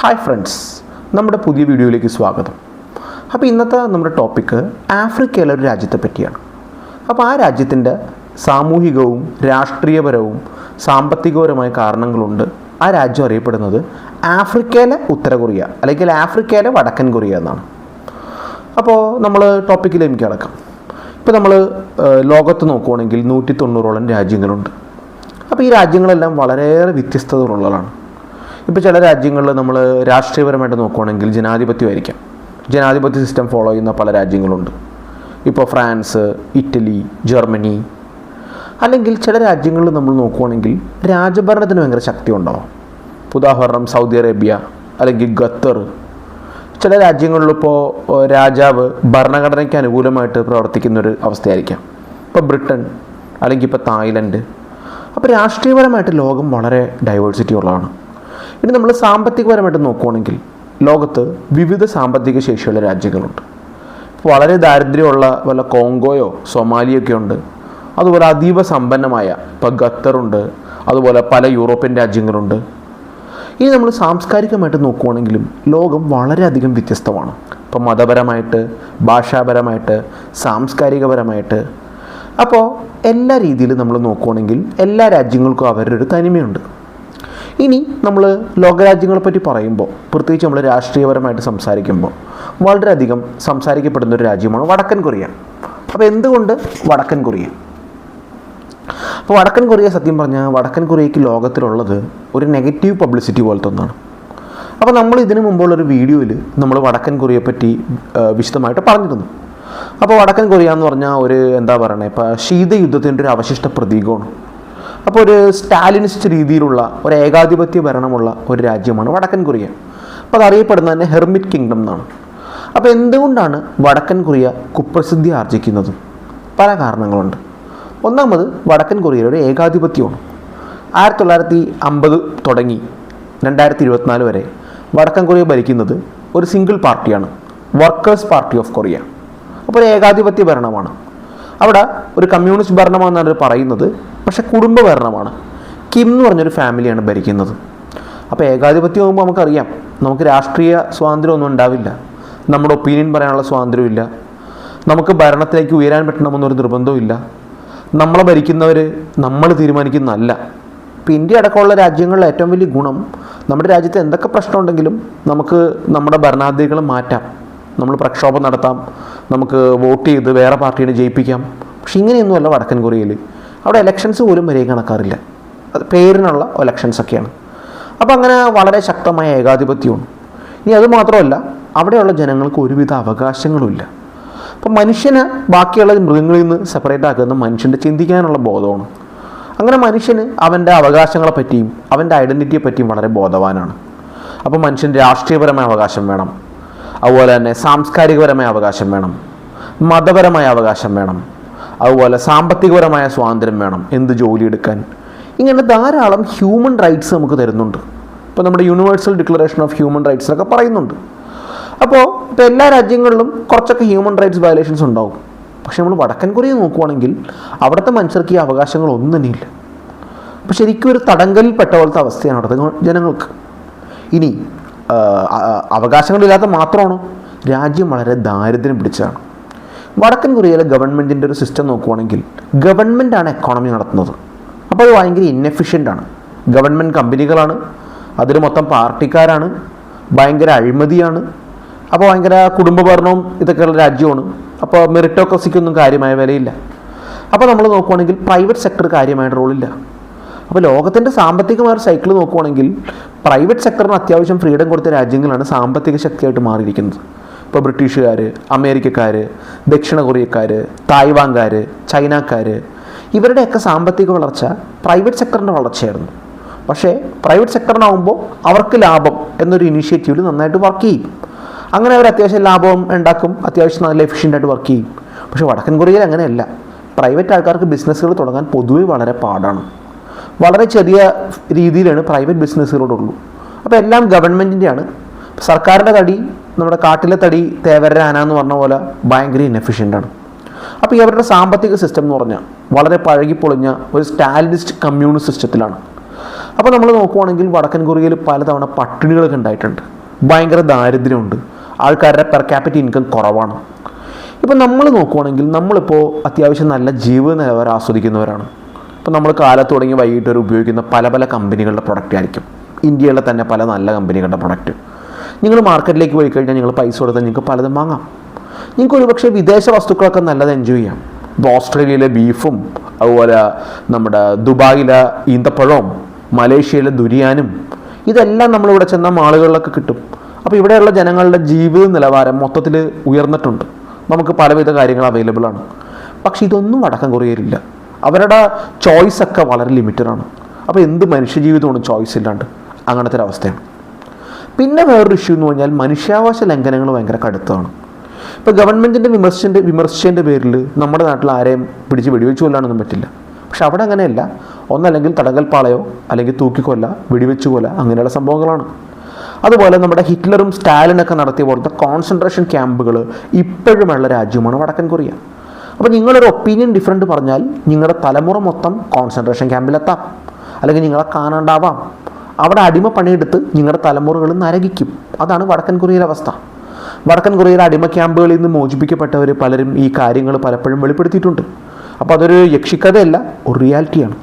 Hi friends, നമ്മുടെ പുതിയ വീഡിയോയിലേക്ക് സ്വാഗതം. അപ്പോൾ ഇന്നത്തെ നമ്മുടെ ടോപ്പിക്ക് ആഫ്രിക്കയിലെ ഒരു രാജ്യത്തെ പറ്റിയാണ്. അപ്പോൾ ആ രാജ്യത്തിൻ്റെ സാമൂഹികവും രാഷ്ട്രീയപരവും സാമ്പത്തികപരമായ കാരണങ്ങളുണ്ട് ആ രാജ്യം അറിയപ്പെടുന്നത് ആഫ്രിക്കയിലെ ഉത്തര കൊറിയ അല്ലെങ്കിൽ ആഫ്രിക്കയിലെ വടക്കൻ കൊറിയ എന്നാണ്. അപ്പോൾ നമ്മൾ ടോപ്പിക്കിലേക്ക് കിടക്കാം. ഇപ്പോൾ നമ്മൾ ലോകത്ത് നോക്കുകയാണെങ്കിൽ 190ഓളം രാജ്യങ്ങളുണ്ട്. അപ്പോൾ ഈ രാജ്യങ്ങളെല്ലാം വളരെയേറെ വ്യത്യസ്തതകളുള്ളതാണ്. ഇപ്പോൾ ചില രാജ്യങ്ങളിൽ നമ്മൾ രാഷ്ട്രീയപരമായിട്ട് നോക്കുകയാണെങ്കിൽ ജനാധിപത്യമായിരിക്കാം, ജനാധിപത്യ സിസ്റ്റം ഫോളോ ചെയ്യുന്ന പല രാജ്യങ്ങളുണ്ട്. ഇപ്പോൾ ഫ്രാൻസ്, ഇറ്റലി, ജർമ്മനി. അല്ലെങ്കിൽ ചില രാജ്യങ്ങളിൽ നമ്മൾ നോക്കുകയാണെങ്കിൽ രാജഭരണത്തിന് ഭയങ്കര ശക്തി ഉണ്ടാവും. ഉദാഹരണം സൗദി അറേബ്യ അല്ലെങ്കിൽ ഖത്തർ. ചില രാജ്യങ്ങളിലിപ്പോൾ രാജാവ് ഭരണഘടനയ്ക്ക് അനുകൂലമായിട്ട് പ്രവർത്തിക്കുന്നൊരു അവസ്ഥയായിരിക്കാം. ഇപ്പോൾ ബ്രിട്ടൻ അല്ലെങ്കിൽ ഇപ്പോൾ തായ്ലൻഡ്. അപ്പോൾ രാഷ്ട്രീയപരമായിട്ട് ലോകം വളരെ ഡൈവേഴ്സിറ്റി ഉള്ളതാണ്. ഇനി നമ്മൾ സാമ്പത്തികപരമായിട്ട് നോക്കുകയാണെങ്കിൽ ലോകത്ത് വിവിധ സാമ്പത്തിക ശേഷിയുള്ള രാജ്യങ്ങളുണ്ട്. ഇപ്പോൾ വളരെ ദാരിദ്ര്യമുള്ള വല്ല കോങ്കോയോ സൊമാലിയൊക്കെ ഉണ്ട്. അതുപോലെ അതീവ സമ്പന്നമായ ഇപ്പോൾ ഖത്തറുണ്ട്. അതുപോലെ പല യൂറോപ്യൻ രാജ്യങ്ങളുണ്ട്. ഇനി നമ്മൾ സാംസ്കാരികമായിട്ട് നോക്കുകയാണെങ്കിലും ലോകം വളരെയധികം വ്യത്യസ്തമാണ്. ഇപ്പോൾ മതപരമായിട്ട്, ഭാഷാപരമായിട്ട്, സാംസ്കാരികപരമായിട്ട്. അപ്പോൾ എല്ലാ രീതിയിലും നമ്മൾ നോക്കുകയാണെങ്കിൽ എല്ലാ രാജ്യങ്ങൾക്കും അവരുടെ ഒരു തനിമയുണ്ട്. ഇനി നമ്മൾ ലോകരാജ്യങ്ങളെ പറ്റി പറയുമ്പോൾ, പ്രത്യേകിച്ച് നമ്മൾ രാഷ്ട്രീയപരമായിട്ട് സംസാരിക്കുമ്പോൾ വളരെയധികം സംസാരിക്കപ്പെടുന്ന ഒരു രാജ്യമാണ് വടക്കൻ കൊറിയ. അപ്പോൾ എന്തുകൊണ്ട് വടക്കൻ കൊറിയ? അപ്പോൾ വടക്കൻ കൊറിയ സത്യം പറഞ്ഞാൽ വടക്കൻ കൊറിയയ്ക്ക് ലോകത്തിലുള്ളത് ഒരു നെഗറ്റീവ് പബ്ലിസിറ്റി പോലത്തെ ഒന്നാണ്. അപ്പോൾ നമ്മൾ ഇതിനു മുമ്പുള്ളൊരു വീഡിയോയിൽ നമ്മൾ വടക്കൻ കൊറിയയെ പറ്റി വിശദമായിട്ട് പറഞ്ഞിരുന്നു. അപ്പോൾ വടക്കൻ കൊറിയ എന്ന് പറഞ്ഞാൽ ഒരു എന്താ പറയുക, ഇപ്പോൾ ശീതയുദ്ധത്തിൻ്റെ ഒരു അവശിഷ്ട പ്രതീകമാണ്. അപ്പോൾ ഒരു സ്റ്റാലിനിസ്റ്റ് രീതിയിലുള്ള ഒരു ഏകാധിപത്യ ഭരണമുള്ള ഒരു രാജ്യമാണ് വടക്കൻ കൊറിയ. അപ്പോൾ അതറിയപ്പെടുന്നത് തന്നെ ഹെർമിറ്റ് കിങ്ഡം എന്നാണ്. അപ്പോൾ എന്തുകൊണ്ടാണ് വടക്കൻ കൊറിയ കുപ്രസിദ്ധി ആർജിക്കുന്നത്? പല കാരണങ്ങളുണ്ട്. ഒന്നാമത് വടക്കൻ കൊറിയയുടെ ഒരു ഏകാധിപത്യമാണ്. 1950 തുടങ്ങി 2024 വരെ വടക്കൻ കൊറിയ ഭരിക്കുന്നത് ഒരു സിംഗിൾ പാർട്ടിയാണ്, വർക്കേഴ്സ് പാർട്ടി ഓഫ് കൊറിയ. അപ്പോൾ ഒരു ഏകാധിപത്യ ഭരണമാണ്. അവിടെ ഒരു കമ്മ്യൂണിസ്റ്റ് ഭരണമാണെന്നാണ് പറയുന്നത്, പക്ഷെ കുടുംബ ഭരണമാണ്. കിം എന്ന് പറഞ്ഞൊരു ഫാമിലിയാണ് ഭരിക്കുന്നത്. അപ്പോൾ ഏകാധിപത്യം ആകുമ്പോൾ നമുക്കറിയാം, നമുക്ക് രാഷ്ട്രീയ സ്വാതന്ത്ര്യമൊന്നും ഉണ്ടാവില്ല, നമ്മുടെ ഒപ്പീനിയൻ പറയാനുള്ള സ്വാതന്ത്ര്യമില്ല, നമുക്ക് ഭരണത്തിലേക്ക് ഉയരാൻ പറ്റണമെന്നൊരു നിർബന്ധമില്ല, നമ്മളെ ഭരിക്കുന്നവർ നമ്മൾ തീരുമാനിക്കുന്നതല്ല. ഇപ്പോൾ ഇന്ത്യ അടക്കമുള്ള രാജ്യങ്ങളിലെ ഏറ്റവും വലിയ ഗുണം, നമ്മുടെ രാജ്യത്ത് എന്തൊക്കെ പ്രശ്നമുണ്ടെങ്കിലും നമുക്ക് നമ്മുടെ ഭരണാധികാരികളെ മാറ്റാം, നമ്മൾ പ്രക്ഷോഭം നടത്താം, നമുക്ക് വോട്ട് ചെയ്ത് വേറെ പാർട്ടിയെ ജയിപ്പിക്കാം. പക്ഷെ ഇങ്ങനെയൊന്നുമല്ല വടക്കൻ കൊറിയയിൽ. അവിടെ ഇലക്ഷൻസ് പോലും വരെ കണക്കാറില്ല, അത് പേരിനുള്ള ഇലക്ഷൻസൊക്കെയാണ്. അപ്പോൾ അങ്ങനെ വളരെ ശക്തമായ ഏകാധിപത്യമാണ്. ഇനി അതുമാത്രമല്ല, അവിടെയുള്ള ജനങ്ങൾക്ക് ഒരുവിധ അവകാശങ്ങളുമില്ല. അപ്പോൾ മനുഷ്യനെ ബാക്കിയുള്ള മൃഗങ്ങളിൽ നിന്ന് സെപ്പറേറ്റ് ആക്കുന്ന മനുഷ്യൻ്റെ ചിന്തിക്കാനുള്ള ബോധമാണ്. അങ്ങനെ മനുഷ്യന് അവൻ്റെ അവകാശങ്ങളെ പറ്റിയും അവൻ്റെ ഐഡൻറ്റിറ്റിയെ പറ്റിയും വളരെ ബോധവാനാണ്. അപ്പോൾ മനുഷ്യന് രാഷ്ട്രീയപരമായ അവകാശം വേണം, അതുപോലെ തന്നെ സാംസ്കാരികപരമായ അവകാശം വേണം, മതപരമായ അവകാശം വേണം, അതുപോലെ സാമ്പത്തികപരമായ സ്വാതന്ത്ര്യം വേണം, എന്ത് ജോലി എടുക്കാൻ. ഇങ്ങനെ ധാരാളം ഹ്യൂമൻ റൈറ്റ്സ് നമുക്ക് തരുന്നുണ്ട്. ഇപ്പോൾ നമ്മുടെ യൂണിവേഴ്സൽ ഡിക്ലറേഷൻ ഓഫ് ഹ്യൂമൻ റൈറ്റ്സിലൊക്കെ പറയുന്നുണ്ട്. അപ്പോൾ എല്ലാ രാജ്യങ്ങളിലും കുറച്ചൊക്കെ ഹ്യൂമൻ റൈറ്റ്സ് വയലേഷൻസ് ഉണ്ടാവും. പക്ഷെ നമ്മൾ വടക്കൻ കൊറിയ നോക്കുവാണെങ്കിൽ അവിടുത്തെ മനുഷ്യർക്ക് ഈ അവകാശങ്ങളൊന്നും തന്നെയില്ല. അപ്പോൾ ശരിക്കും ഒരു തടങ്കലിൽപ്പെട്ട പോലത്തെ അവസ്ഥയാണ് അവിടുത്തെ ജനങ്ങൾക്ക്. ഇനി അവകാശങ്ങളില്ലാത്ത മാത്രമാണോ? രാജ്യം വളരെ ദാരിദ്ര്യം പിടിച്ചതാണ്. വടക്കൻ കൊറിയയിലെ ഗവൺമെൻറ്റിൻ്റെ ഒരു സിസ്റ്റം നോക്കുവാണെങ്കിൽ ഗവൺമെൻറ്റാണ് എക്കോണമി നടത്തുന്നത്. അപ്പോൾ അത് ഭയങ്കര ഇന്നെഫിഷ്യൻ്റാണ്. ഗവൺമെൻറ് കമ്പനികളാണ്, അതിൽ മൊത്തം പാർട്ടിക്കാരാണ്, ഭയങ്കര അഴിമതിയാണ്. അപ്പോൾ ഭയങ്കര കുടുംബഭരണവും ഇതൊക്കെയുള്ള രാജ്യമാണ്. അപ്പോൾ മെറിറ്റോക്രസിക്കൊന്നും കാര്യമായ വിലയില്ല. അപ്പോൾ നമ്മൾ നോക്കുവാണെങ്കിൽ പ്രൈവറ്റ് സെക്ടർ കാര്യമായിട്ട് റോളില്ല. അപ്പോൾ ലോകത്തിൻ്റെ സാമ്പത്തികമായ സൈക്കിൾ നോക്കുവാണെങ്കിൽ പ്രൈവറ്റ് സെക്ടറിന് അത്യാവശ്യം ഫ്രീഡം കൊടുത്ത രാജ്യങ്ങളാണ് സാമ്പത്തിക ശക്തിയായിട്ട് മാറിയിരിക്കുന്നത്. ഇപ്പോൾ ബ്രിട്ടീഷുകാർ, അമേരിക്കക്കാർ, ദക്ഷിണ കൊറിയക്കാർ, തായ്വാൻകാർ, ചൈനക്കാർ, ഇവരുടെയൊക്കെ സാമ്പത്തിക വളർച്ച പ്രൈവറ്റ് സെക്ടറിൻ്റെ വളർച്ചയായിരുന്നു. പക്ഷേ പ്രൈവറ്റ് സെക്ടറിനാവുമ്പോൾ അവർക്ക് ലാഭം എന്നൊരു ഇനീഷ്യേറ്റീവിൽ നന്നായിട്ട് വർക്ക് ചെയ്യും. അങ്ങനെ അവർ അത്യാവശ്യം ലാഭം ഉണ്ടാക്കും, അത്യാവശ്യം നല്ല എഫിഷ്യൻ്റായിട്ട് വർക്ക് ചെയ്യും. പക്ഷേ വടക്കൻ കൊറിയയിൽ അങ്ങനെയല്ല. പ്രൈവറ്റ് ആൾക്കാർക്ക് ബിസിനസ്സുകൾ തുടങ്ങാൻ പൊതുവെ വളരെ പാടാണ്. വളരെ ചെറിയ രീതിയിലാണ് പ്രൈവറ്റ് ബിസിനസ്സുകളോടുള്ളൂ. അപ്പോൾ എല്ലാം ഗവൺമെൻറ്റിൻ്റെയാണ്. സർക്കാരിൻ്റെ തടി, നമ്മുടെ കാട്ടിലെ തടി തേവര ആന എന്ന് പറഞ്ഞ പോലെ ഭയങ്കര ഇന്നെഫിഷ്യൻ്റാണ്. അപ്പോൾ ഇവരുടെ സാമ്പത്തിക സിസ്റ്റം എന്ന് പറഞ്ഞാൽ വളരെ പഴകിപ്പൊളിഞ്ഞ ഒരു സ്റ്റാലിനിസ്റ്റ് കമ്മ്യൂണിസ്റ്റ് സിസ്റ്റത്തിലാണ്. അപ്പോൾ നമ്മൾ നോക്കുവാണെങ്കിൽ വടക്കൻ കൊറിയയിൽ പലതവണ പട്ടിണികളൊക്കെ ഉണ്ടായിട്ടുണ്ട്. ഭയങ്കര ദാരിദ്ര്യമുണ്ട്, ആൾക്കാരുടെ പെർ ക്യാപിറ്റൽ ഇൻകം കുറവാണ്. ഇപ്പം നമ്മൾ നോക്കുവാണെങ്കിൽ നമ്മളിപ്പോൾ അത്യാവശ്യം നല്ല ജീവിത നിലവാരം ആസ്വദിക്കുന്നവരാണ്. ഇപ്പോൾ നമ്മൾ കാലത്ത് തുടങ്ങി വൈകിട്ട് വരെ ഉപയോഗിക്കുന്ന പല പല കമ്പനികളുടെ പ്രൊഡക്റ്റ് ആയിരിക്കും, ഇന്ത്യയിലെ തന്നെ പല നല്ല കമ്പനികളുടെ പ്രൊഡക്റ്റ്. നിങ്ങൾ മാർക്കറ്റിലേക്ക് പോയി കഴിഞ്ഞാൽ നിങ്ങൾ പൈസ കൊടുത്താൽ നിങ്ങൾക്ക് പലതും വാങ്ങാം. നിങ്ങൾക്ക് ഒരുപക്ഷെ വിദേശ വസ്തുക്കളൊക്കെ നല്ലത് എൻജോയ് ചെയ്യാം. ഇപ്പോൾ ഓസ്ട്രേലിയയിലെ ബീഫും അതുപോലെ നമ്മുടെ ദുബായിലെ ഈന്തപ്പഴവും മലേഷ്യയിലെ ദുരിയാനും ഇതെല്ലാം നമ്മളിവിടെ ചെന്ന മാളുകളിലൊക്കെ കിട്ടും. അപ്പോൾ ഇവിടെയുള്ള ജനങ്ങളുടെ ജീവിത നിലവാരം മൊത്തത്തിൽ ഉയർന്നിട്ടുണ്ട്, നമുക്ക് പലവിധ കാര്യങ്ങൾ അവൈലബിൾ ആണ്. പക്ഷെ ഇതൊന്നും വടക്കൻ കൊറിയയിലില്ല. അവരുടെ ചോയ്സൊക്കെ വളരെ ലിമിറ്റഡാണ്. അപ്പോൾ എന്ത് മനുഷ്യജീവിതമാണ് ചോയ്സ് ഇല്ലാണ്ട്? അങ്ങനത്തെ ഒരു അവസ്ഥയാണ്. പിന്നെ വേറൊരു ഇഷ്യൂ എന്ന് പറഞ്ഞാൽ മനുഷ്യാവകാശ ലംഘനങ്ങൾ ഭയങ്കര കടുത്തതാണ്. ഇപ്പോൾ ഗവൺമെൻറ്റിൻ്റെ വിമർശിച്ചതിൻ്റെ പേരിൽ നമ്മുടെ നാട്ടിൽ ആരെയും പിടിച്ച് വെടിവെച്ച് കൊല്ലാനൊന്നും പറ്റില്ല. പക്ഷെ അവിടെ അങ്ങനെയല്ല, ഒന്നല്ലെങ്കിൽ തടങ്കൽപ്പാളയോ അല്ലെങ്കിൽ തൂക്കിക്കൊല്ല, വെടിവെച്ച് കൊല്ല, അങ്ങനെയുള്ള സംഭവങ്ങളാണ്. അതുപോലെ നമ്മുടെ ഹിറ്റ്ലറും സ്റ്റാലിനൊക്കെ നടത്തിയ പോലത്തെ കോൺസെൻട്രേഷൻ ക്യാമ്പുകൾ ഇപ്പോഴുമുള്ള രാജ്യമാണ് വടക്കൻ കൊറിയ. അപ്പോൾ നിങ്ങളൊരു ഒപ്പീനിയൻ ഡിഫറൻറ്റ് പറഞ്ഞാൽ നിങ്ങളുടെ തലമുറ മൊത്തം കോൺസെൻട്രേഷൻ ക്യാമ്പിലെത്താം, അല്ലെങ്കിൽ നിങ്ങളെ കാണാണ്ടാവാം. അവിടെ അടിമ പണിയെടുത്ത് നിങ്ങളുടെ തലമുറകൾ നരകിക്കും. അതാണ് വടക്കൻ കൊറിയയിലെ അവസ്ഥ. വടക്കൻ കൊറിയയിലെ അടിമ ക്യാമ്പുകളിൽ നിന്ന് മോചിപ്പിക്കപ്പെട്ടവർ പലരും ഈ കാര്യങ്ങൾ പലപ്പോഴും വെളിപ്പെടുത്തിയിട്ടുണ്ട്. അപ്പോൾ അതൊരു യക്ഷിക്കഥയല്ല, ഒരു റിയാലിറ്റിയാണ്.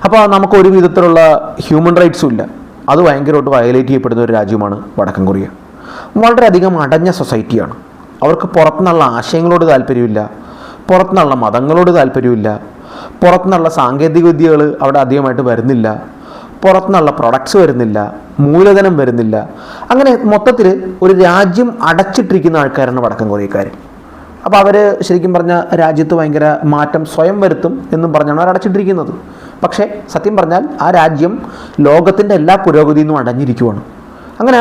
അപ്പോൾ നമുക്ക് ഒരു വിധത്തിലുള്ള ഹ്യൂമൻ റൈറ്റ്സും ഇല്ല. അത് ഭയങ്കരമായിട്ട് വയലേറ്റ് ചെയ്യപ്പെടുന്ന ഒരു രാജ്യമാണ് വടക്കൻ കൊറിയ. വളരെയധികം അടഞ്ഞ സൊസൈറ്റിയാണ്. അവർക്ക് പുറത്തുനിന്നുള്ള ആശയങ്ങളോട് താല്പര്യമില്ല, പുറത്തുനിന്നുള്ള മതങ്ങളോട് താല്പര്യമില്ല, പുറത്തുനിന്നുള്ള സാങ്കേതിക വിദ്യകൾ അവിടെ അധികമായിട്ട് വരുന്നില്ല, പുറത്തുനിന്നുള്ള പ്രൊഡക്ട്സ് വരുന്നില്ല, മൂലധനം വരുന്നില്ല. അങ്ങനെ മൊത്തത്തിൽ ഒരു രാജ്യം അടച്ചിട്ടിരിക്കുന്ന ആൾക്കാരാണ് വടക്കൻ കൊറിയക്കാർ. അപ്പോൾ അവർ ശരിക്കും പറഞ്ഞാൽ രാജ്യത്ത് ഭയങ്കര മാറ്റം സ്വയം വരുത്തും എന്നും പറഞ്ഞാണ് അവർ അടച്ചിട്ടിരിക്കുന്നത്. പക്ഷേ സത്യം പറഞ്ഞാൽ ആ രാജ്യം ലോകത്തിൻ്റെ എല്ലാ പുരോഗതിയിൽ നിന്നും അടഞ്ഞിരിക്കുവാണ്. അങ്ങനെ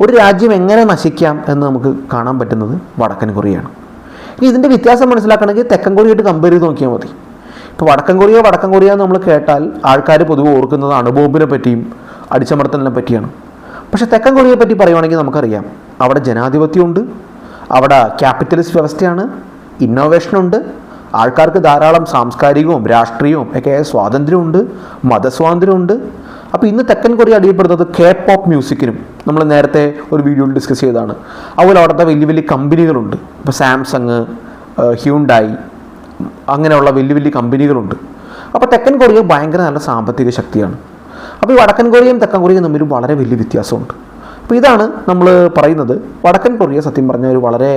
ഒരു രാജ്യം എങ്ങനെ നശിക്കാം എന്ന് നമുക്ക് കാണാൻ പറ്റുന്നത് വടക്കൻ കൊറിയയാണ്. ഇനി ഇതിൻ്റെ വ്യത്യാസം മനസ്സിലാക്കണമെങ്കിൽ തെക്കൻ കൊറിയയായിട്ട് കമ്പയർ ചെയ്ത് നോക്കിയാൽ മതി. ഇപ്പോൾ വടക്കൻ കൊറിയ എന്ന് നമ്മൾ കേട്ടാൽ ആൾക്കാർ പൊതുവെ ഓർക്കുന്നത് അണുബോംബിനെ പറ്റിയും അടിച്ചമർത്തലിനെ പറ്റിയാണ്. പക്ഷേ തെക്കൻ കൊറിയയെ പറ്റി പറയുവാണെങ്കിൽ നമുക്കറിയാം, അവിടെ ജനാധിപത്യമുണ്ട്, അവിടെ ക്യാപിറ്റലിസ്റ്റ് വ്യവസ്ഥയാണ്, ഇന്നോവേഷനുണ്ട്, ആൾക്കാർക്ക് ധാരാളം സാംസ്കാരികവും രാഷ്ട്രീയവും ഒക്കെ സ്വാതന്ത്ര്യമുണ്ട്, മതസ്വാതന്ത്ര്യമുണ്ട്. അപ്പോൾ ഇന്ന് തെക്കൻ കൊറിയ അറിയപ്പെടുന്നത് K-pop മ്യൂസിക്കിനും നമ്മൾ നേരത്തെ ഒരു വീഡിയോയിൽ ഡിസ്കസ് ചെയ്തതാണ്. അതുപോലെ അവിടുത്തെ വലിയ വലിയ കമ്പനികളുണ്ട്. ഇപ്പോൾ സാംസങ്, ഹ്യൂണ്ടായി, അങ്ങനെയുള്ള വലിയ വലിയ കമ്പനികളുണ്ട്. അപ്പോൾ തെക്കൻ കൊറിയ ഭയങ്കര നല്ല സാമ്പത്തിക ശക്തിയാണ്. അപ്പോൾ ഈ വടക്കൻ കൊറിയയും തെക്കൻ കൊറിയയും തമ്മിൽ വളരെ വലിയ വ്യത്യാസമുണ്ട്. അപ്പോൾ ഇതാണ് നമ്മൾ പറയുന്നത്. വടക്കൻ കൊറിയ സത്യം പറഞ്ഞാൽ ഒരു വളരെ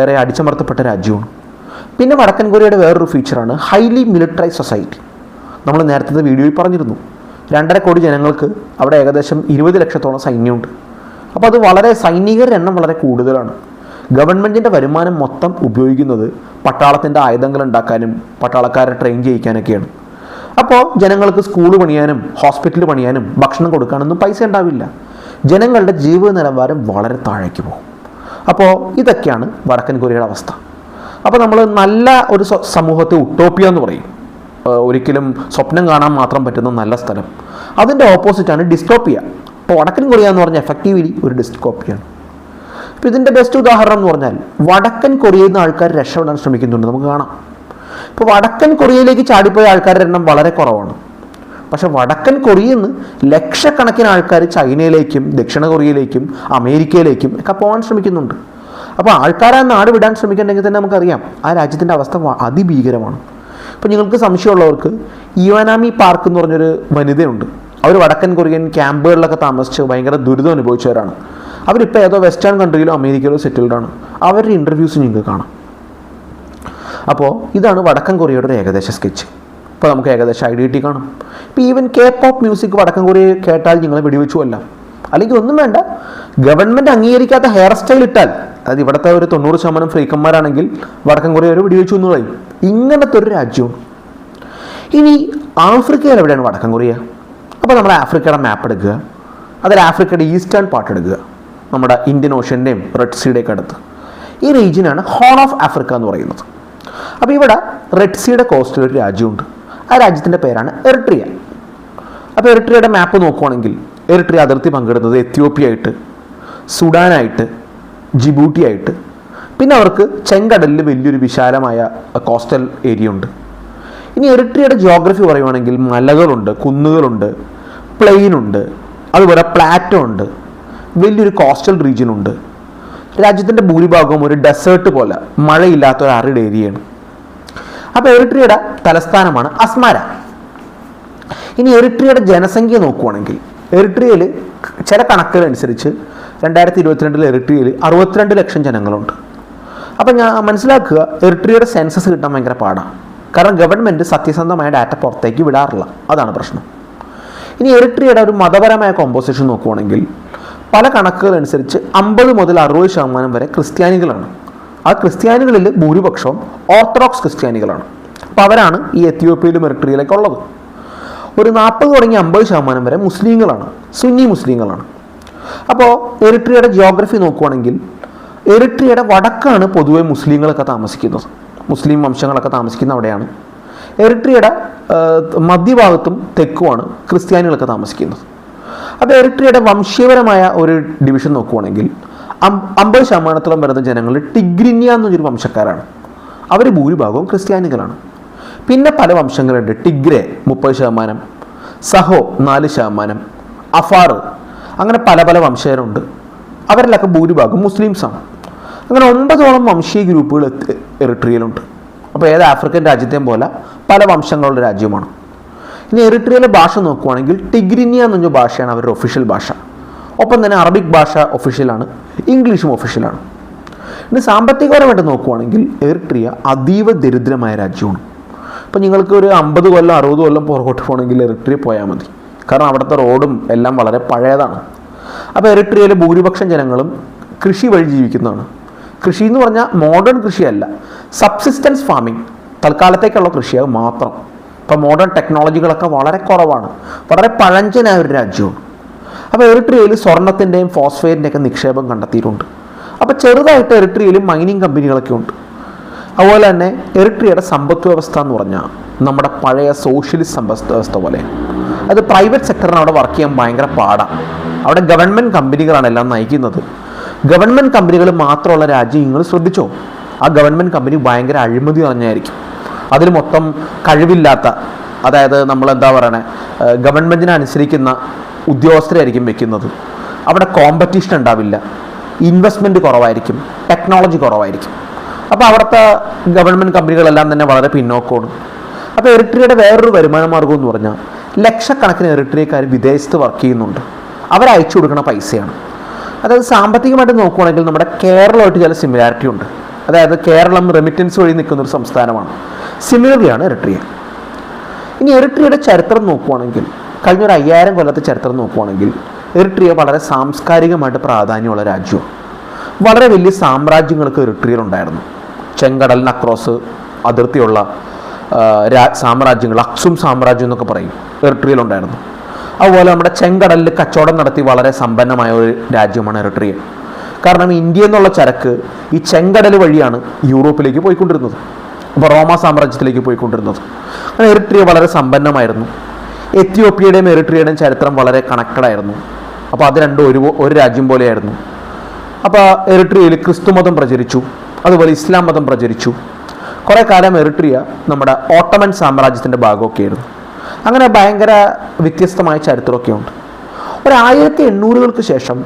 ഏറെ അടിച്ചമർത്തപ്പെട്ട രാജ്യമാണ്. പിന്നെ വടക്കൻ കൊറിയയുടെ വേറൊരു ഫീച്ചറാണ് ഹൈലി മിലിറ്ററൈസ് സൊസൈറ്റി. നമ്മൾ നേരത്തെ വീഡിയോയിൽ പറഞ്ഞിരുന്നു, 2.5 കോടി ജനങ്ങൾക്ക് അവിടെ ഏകദേശം 20 ലക്ഷത്തോളം സൈന്യമുണ്ട്. അപ്പോൾ അത് വളരെ സൈനികരുടെ എണ്ണം വളരെ കൂടുതലാണ്. ഗവൺമെൻറ്റിൻ്റെ വരുമാനം മൊത്തം ഉപയോഗിക്കുന്നത് പട്ടാളത്തിൻ്റെ ആയുധങ്ങൾ ഉണ്ടാക്കാനും പട്ടാളക്കാരെ ട്രെയിൻ ചെയ്യിക്കാനൊക്കെയാണ്. അപ്പോൾ ജനങ്ങൾക്ക് സ്കൂൾ പണിയാനും ഹോസ്പിറ്റൽ പണിയാനും ഭക്ഷണം കൊടുക്കാനൊന്നും പൈസ ഉണ്ടാവില്ല. ജനങ്ങളുടെ ജീവിത നിലവാരം വളരെ താഴേക്ക് പോകും. അപ്പോൾ ഇതൊക്കെയാണ് വടക്കൻ കൊറിയയുടെ അവസ്ഥ. അപ്പോൾ നമ്മൾ നല്ല ഒരു സമൂഹത്തെ ഉട്ടോപ്പിയ എന്ന് പറയും, ഒരിക്കലും സ്വപ്നം കാണാൻ മാത്രം പറ്റുന്ന നല്ല സ്ഥലം. അതിൻ്റെ ഓപ്പോസിറ്റാണ് ഡിസ്റ്റോപ്പിയ. അപ്പോൾ വടക്കൻ കൊറിയ എന്ന് പറഞ്ഞാൽ എഫക്റ്റീവ്ലി ഒരു ഡിസ്റ്റോപ്പിയാണ്. അപ്പോൾ ഇതിൻ്റെ ബെസ്റ്റ് ഉദാഹരണം എന്ന് പറഞ്ഞാൽ വടക്കൻ കൊറിയയിൽ നിന്ന് ആൾക്കാർ രക്ഷപ്പെടാൻ ശ്രമിക്കുന്നുണ്ട്, നമുക്ക് കാണാം. ഇപ്പോൾ വടക്കൻ കൊറിയയിലേക്ക് ചാടിപ്പോയ ആൾക്കാരുടെ എണ്ണം വളരെ കുറവാണ്. പക്ഷെ വടക്കൻ കൊറിയയിൽ നിന്ന് ലക്ഷക്കണക്കിന് ആൾക്കാർ ചൈനയിലേക്കും ദക്ഷിണ കൊറിയയിലേക്കും അമേരിക്കയിലേക്കും ഒക്കെ പോകാൻ ശ്രമിക്കുന്നുണ്ട്. അപ്പോൾ ആൾക്കാരെ നാട് വിടാൻ ശ്രമിക്കുന്നുണ്ടെങ്കിൽ തന്നെ നമുക്കറിയാം ആ രാജ്യത്തിൻ്റെ അവസ്ഥ അതിഭീകരമാണ്. ഇപ്പോൾ നിങ്ങൾക്ക് സംശയമുള്ളവർക്ക് ഇവാനാമി പാർക്ക് എന്ന് പറഞ്ഞൊരു വനിതയുണ്ട്. അവർ വടക്കൻ കൊറിയൻ ക്യാമ്പുകളിലൊക്കെ താമസിച്ച് ഭയങ്കര ദുരിതം അനുഭവിച്ചവരാണ്. അവരിപ്പോൾ ഏതോ വെസ്റ്റേൺ കൺട്രിയിലോ അമേരിക്കയിലോ സെറ്റിൽഡാണ്. അവരുടെ ഇൻ്റർവ്യൂസ് നിങ്ങൾക്ക് കാണാം. അപ്പോൾ ഇതാണ് വടക്കൻ കൊറിയയുടെ ഒരു ഏകദേശ സ്കെച്ച്. ഇപ്പോൾ നമുക്ക് ഏകദേശം ഐഡിയ കിട്ടി കാണും. ഇപ്പോൾ ഈവൻ K-pop മ്യൂസിക് വടക്കൻ കൊറിയ കേട്ടാൽ നിങ്ങൾ വെടിവെച്ചു കൊല്ലാം. അല്ലെങ്കിൽ ഒന്നും വേണ്ട, ഗവൺമെൻറ് അംഗീകരിക്കാത്ത ഹെയർ സ്റ്റൈൽ ഇട്ടാൽ, അതായത് ഇവിടുത്തെ ഒരു 90% ഫ്രീക്കന്മാരാണെങ്കിൽ വടക്കൻ കൊറിയ ഒരു വെടിവെച്ചു എന്ന് പറയും. ഇങ്ങനത്തെ ഒരു രാജ്യവും. ഇനി ആഫ്രിക്കയിൽ എവിടെയാണ് വടക്കൻ കൊറിയ? അപ്പോൾ നമ്മൾ ആഫ്രിക്കയുടെ മാപ്പ് എടുക്കുക, അതിൽ ആഫ്രിക്കയുടെ ഈസ്റ്റേൺ പാർട്ട് എടുക്കുക, നമ്മുടെ ഇന്ത്യൻ ഓഷ്യൻ്റെയും റെഡ് സീയുടെയൊക്കെ അടുത്ത്. ഈ റീജിയനാണ് ഹോൺ ഓഫ് ആഫ്രിക്ക എന്ന് പറയുന്നത്. അപ്പോൾ ഇവിടെ റെഡ് സീയുടെ കോസ്റ്റിൽ ഒരു രാജ്യമുണ്ട്. ആ രാജ്യത്തിൻ്റെ പേരാണ് എറിട്രിയ. അപ്പോൾ എറിട്രിയയുടെ മാപ്പ് നോക്കുവാണെങ്കിൽ എറിട്രിയ അതിർത്തി പങ്കിടുന്നത് എത്യോപ്യയായിട്ട്, സുഡാനായിട്ട്, ജിബൂട്ടിയായിട്ട്, പിന്നെ അവർക്ക് ചെങ്കടലിൽ വലിയൊരു വിശാലമായ കോസ്റ്റൽ ഏരിയ ഉണ്ട്. ഇനി എറിട്രിയയുടെ ജിയോഗ്രഫി പറയുവാണെങ്കിൽ മലകളുണ്ട്, കുന്നുകളുണ്ട്, പ്ലെയിനുണ്ട്, അതുപോലെ പ്ലാറ്റോ ഉണ്ട്. വലിയൊരു കോസ്റ്റൽ റീജിയൻ ഉണ്ട്. രാജ്യത്തിൻ്റെ ഭൂരിഭാഗവും ഒരു ഡെസേർട്ട് പോലെ മഴയില്ലാത്ത ഒരു ആറിഡ് ഏരിയയാണ്. അപ്പോൾ എറിട്രിയയുടെ തലസ്ഥാനമാണ് അസ്മാര. ഇനി എറിട്രിയയുടെ ജനസംഖ്യ നോക്കുവാണെങ്കിൽ എറിട്രിയയിൽ ചില കണക്കുകൾ അനുസരിച്ച് 2022 എറിട്രിയയിൽ 62 ലക്ഷം ജനങ്ങളുണ്ട്. അപ്പം ഞാൻ മനസ്സിലാക്കുക, എറിട്രിയയുടെ സെൻസസ് കിട്ടാൻ ഭയങ്കര പാടാണ്. കാരണം ഗവൺമെൻറ് സത്യസന്ധമായ ഡാറ്റ പുറത്തേക്ക് വിടാറില്ല, അതാണ് പ്രശ്നം. ഇനി എറിട്രിയയുടെ ഒരു മതപരമായ കോമ്പോസിഷൻ നോക്കുവാണെങ്കിൽ പല കണക്കുകൾ അനുസരിച്ച് 50 മുതൽ 60% വരെ ക്രിസ്ത്യാനികളാണ്. ആ ക്രിസ്ത്യാനികളിൽ ഭൂരിപക്ഷവും ഓർത്തഡോക്സ് ക്രിസ്ത്യാനികളാണ്. അപ്പോൾ അവരാണ് ഈ എത്യോപ്യയിലും എറിട്രിയയിലൊക്കെ ഉള്ളത്. ഒരു 40 തുടങ്ങി 50% വരെ മുസ്ലിങ്ങളാണ്, സുന്നി മുസ്ലിങ്ങളാണ്. അപ്പോൾ എറിട്രിയയുടെ ജിയോഗ്രഫി നോക്കുവാണെങ്കിൽ എറിട്രിയയുടെ വടക്കാണ് പൊതുവെ മുസ്ലിങ്ങളൊക്കെ താമസിക്കുന്നത്, മുസ്ലിം വംശങ്ങളൊക്കെ താമസിക്കുന്ന അവിടെയാണ്. എറിട്രിയയുടെ മധ്യഭാഗത്തും തെക്കുമാണ് ക്രിസ്ത്യാനികളൊക്കെ താമസിക്കുന്നത്. അപ്പോൾ എറിട്രിയയുടെ വംശീയപരമായ ഒരു ഡിവിഷൻ നോക്കുവാണെങ്കിൽ 50% വരുന്ന ജനങ്ങൾ ടിഗ്രിന്യ എന്നൊരു വംശക്കാരാണ്. അവർ ഭൂരിഭാഗവും ക്രിസ്ത്യാനികളാണ്. പിന്നെ പല വംശങ്ങളുണ്ട്. ടിഗ്രേ 30%, സഹോ 4%, അഫാർ, അങ്ങനെ പല പല വംശജരുണ്ട്. അവരിലൊക്കെ ഭൂരിഭാഗം മുസ്ലിംസാണ്. അങ്ങനെ 9ഓളം വംശീയ ഗ്രൂപ്പുകൾ എറിട്രിയയിലുണ്ട്. അപ്പോൾ ഏത് ആഫ്രിക്കൻ രാജ്യത്തെയും പോലെ പല വംശങ്ങളുടെ രാജ്യമാണ്. ഇനി എറിട്രിയയിലെ ഭാഷ നോക്കുവാണെങ്കിൽ ടിഗ്രിന്യ എന്നൊരു ഭാഷയാണ് അവരുടെ ഒഫീഷ്യൽ ഭാഷ. ഒപ്പം തന്നെ അറബിക് ഭാഷ ഒഫീഷ്യലാണ്, ഇംഗ്ലീഷും ഒഫീഷ്യലാണ്. ഇനി സാമ്പത്തികപരമായിട്ട് നോക്കുവാണെങ്കിൽ എറിട്രിയ അതീവ ദരിദ്രമായ രാജ്യമാണ്. അപ്പോൾ നിങ്ങൾക്ക് ഒരു 50 കൊല്ലം 60 കൊല്ലം പുറകോട്ട് പോകണമെങ്കിൽ എറിട്രിയ പോയാൽ മതി. കാരണം അവിടുത്തെ റോഡും എല്ലാം വളരെ പഴയതാണ്. അപ്പോൾ എറിട്രിയയിലെ ഭൂരിപക്ഷം ജനങ്ങളും കൃഷി വഴി ജീവിക്കുന്നതാണ്. കൃഷി എന്ന് പറഞ്ഞാൽ മോഡേൺ കൃഷിയല്ല, സബ്സിസ്റ്റൻസ് ഫാമിംഗ്, തൽക്കാലത്തേക്കുള്ള കൃഷിയാകും മാത്രം. ഇപ്പോൾ മോഡേൺ ടെക്നോളജികളൊക്കെ വളരെ കുറവാണ്, വളരെ പഴഞ്ചനായ ഒരു രാജ്യമാണ്. അപ്പോൾ എറിട്രിയയിൽ സ്വർണത്തിൻ്റെയും ഫോസ്ഫേറ്റിൻ്റെയൊക്കെ നിക്ഷേപം കണ്ടെത്തിയിട്ടുണ്ട്. അപ്പോൾ ചെറുതായിട്ട് എറിട്രിയയിൽ മൈനിങ് കമ്പനികളൊക്കെ ഉണ്ട്. അതുപോലെ തന്നെ എറിട്രിയയുടെ സമ്പദ് വ്യവസ്ഥ എന്ന് പറഞ്ഞാൽ നമ്മുടെ പഴയ സോഷ്യലിസ്റ്റ് സമ്പദ് വ്യവസ്ഥ പോലെ അത് പ്രൈവറ്റ് സെക്ടറിന് അവിടെ വർക്ക് ചെയ്യാൻ ഭയങ്കര പാടാണ്. അവിടെ ഗവൺമെൻറ് കമ്പനികളാണ് എല്ലാം നയിക്കുന്നത്. ഗവൺമെൻറ് കമ്പനികൾ മാത്രമുള്ള രാജ്യം നിങ്ങൾ ശ്രദ്ധിച്ചോ, ആ ഗവൺമെൻറ് കമ്പനി ഭയങ്കര അഴിമതി നിറഞ്ഞായിരിക്കും. അതിൽ മൊത്തം കഴിവില്ലാത്ത, അതായത് നമ്മളെന്താ പറയണേ, ഗവൺമെൻറ്റിനെ അനുസരിക്കുന്ന ഉദ്യോഗസ്ഥരായിരിക്കും വെക്കുന്നത്. അവിടെ കോമ്പറ്റീഷൻ ഉണ്ടാവില്ല, ഇൻവെസ്റ്റ്മെൻറ്റ് കുറവായിരിക്കും, ടെക്നോളജി കുറവായിരിക്കും. അപ്പോൾ അവിടുത്തെ ഗവൺമെൻറ് കമ്പനികളെല്ലാം തന്നെ വളരെ പിന്നോക്കമാണ്. അപ്പോൾ എറിട്രിയയുടെ വേറൊരു വരുമാന മാർഗ്ഗം എന്ന് പറഞ്ഞാൽ ലക്ഷക്കണക്കിന് എറിട്രിയക്കാർ വിദേശത്ത് വർക്ക് ചെയ്യുന്നുണ്ട്. അവരയച്ചു കൊടുക്കുന്ന പൈസയാണ്. അതായത് സാമ്പത്തികമായിട്ട് നോക്കുവാണെങ്കിൽ നമ്മുടെ കേരളമായിട്ട് ചില സിമിലാരിറ്റി ഉണ്ട്. അതായത് കേരളം റെമിറ്റൻസ് വഴി നിൽക്കുന്നൊരു സംസ്ഥാനമാണ്. സിമിലറിയാണ് എറിട്രിയ. ഇനി എറിട്രിയയുടെ ചരിത്രം നോക്കുവാണെങ്കിൽ കഴിഞ്ഞ ഒരു 5000 കൊല്ലത്തെ ചരിത്രം നോക്കുവാണെങ്കിൽ എറിട്രിയ വളരെ സാംസ്കാരികമായിട്ട് പ്രാധാന്യമുള്ള രാജ്യമാണ്. വളരെ വലിയ സാമ്രാജ്യങ്ങൾക്ക് എറിട്രിയയിലുണ്ടായിരുന്നു. ചെങ്കടലിന് അക്രോസ് അതിർത്തിയുള്ള സാമ്രാജ്യങ്ങൾ, അക്സും സാമ്രാജ്യം എന്നൊക്കെ പറയും, എറിട്രിയയിലുണ്ടായിരുന്നു. അതുപോലെ നമ്മുടെ ചെങ്കടലിൽ കച്ചവടം നടത്തി വളരെ സമ്പന്നമായ ഒരു രാജ്യമാണ് എറിട്രിയ. കാരണം ഇന്ത്യ എന്നുള്ള ചരക്ക് ഈ ചെങ്കടൽ വഴിയാണ് യൂറോപ്പിലേക്ക് പോയിക്കൊണ്ടിരുന്നത്, അപ്പോൾ റോമ സാമ്രാജ്യത്തിലേക്ക് പോയിക്കൊണ്ടിരുന്നത്. അങ്ങനെ എറിട്രിയ വളരെ സമ്പന്നമായിരുന്നു. എത്യോപ്യയുടെയും എറിട്രിയയുടെയും ചരിത്രം വളരെ കണക്റ്റഡ് ആയിരുന്നു. അപ്പോൾ അത് രണ്ടും ഒരു രാജ്യം പോലെയായിരുന്നു. അപ്പോൾ എറിട്രിയയിൽ ക്രിസ്തുമതം പ്രചരിച്ചു, അതുപോലെ ഇസ്ലാം മതം പ്രചരിച്ചു. കുറേ കാലം എറിട്രിയ നമ്മുടെ ഓട്ടോമൻ സാമ്രാജ്യത്തിൻ്റെ ഭാഗമൊക്കെ ആയിരുന്നു. അങ്ങനെ ഭയങ്കര വ്യത്യസ്തമായ ചരിത്രമൊക്കെ ഉണ്ട്. ഒരു 1800-കൾക്ക് ശേഷം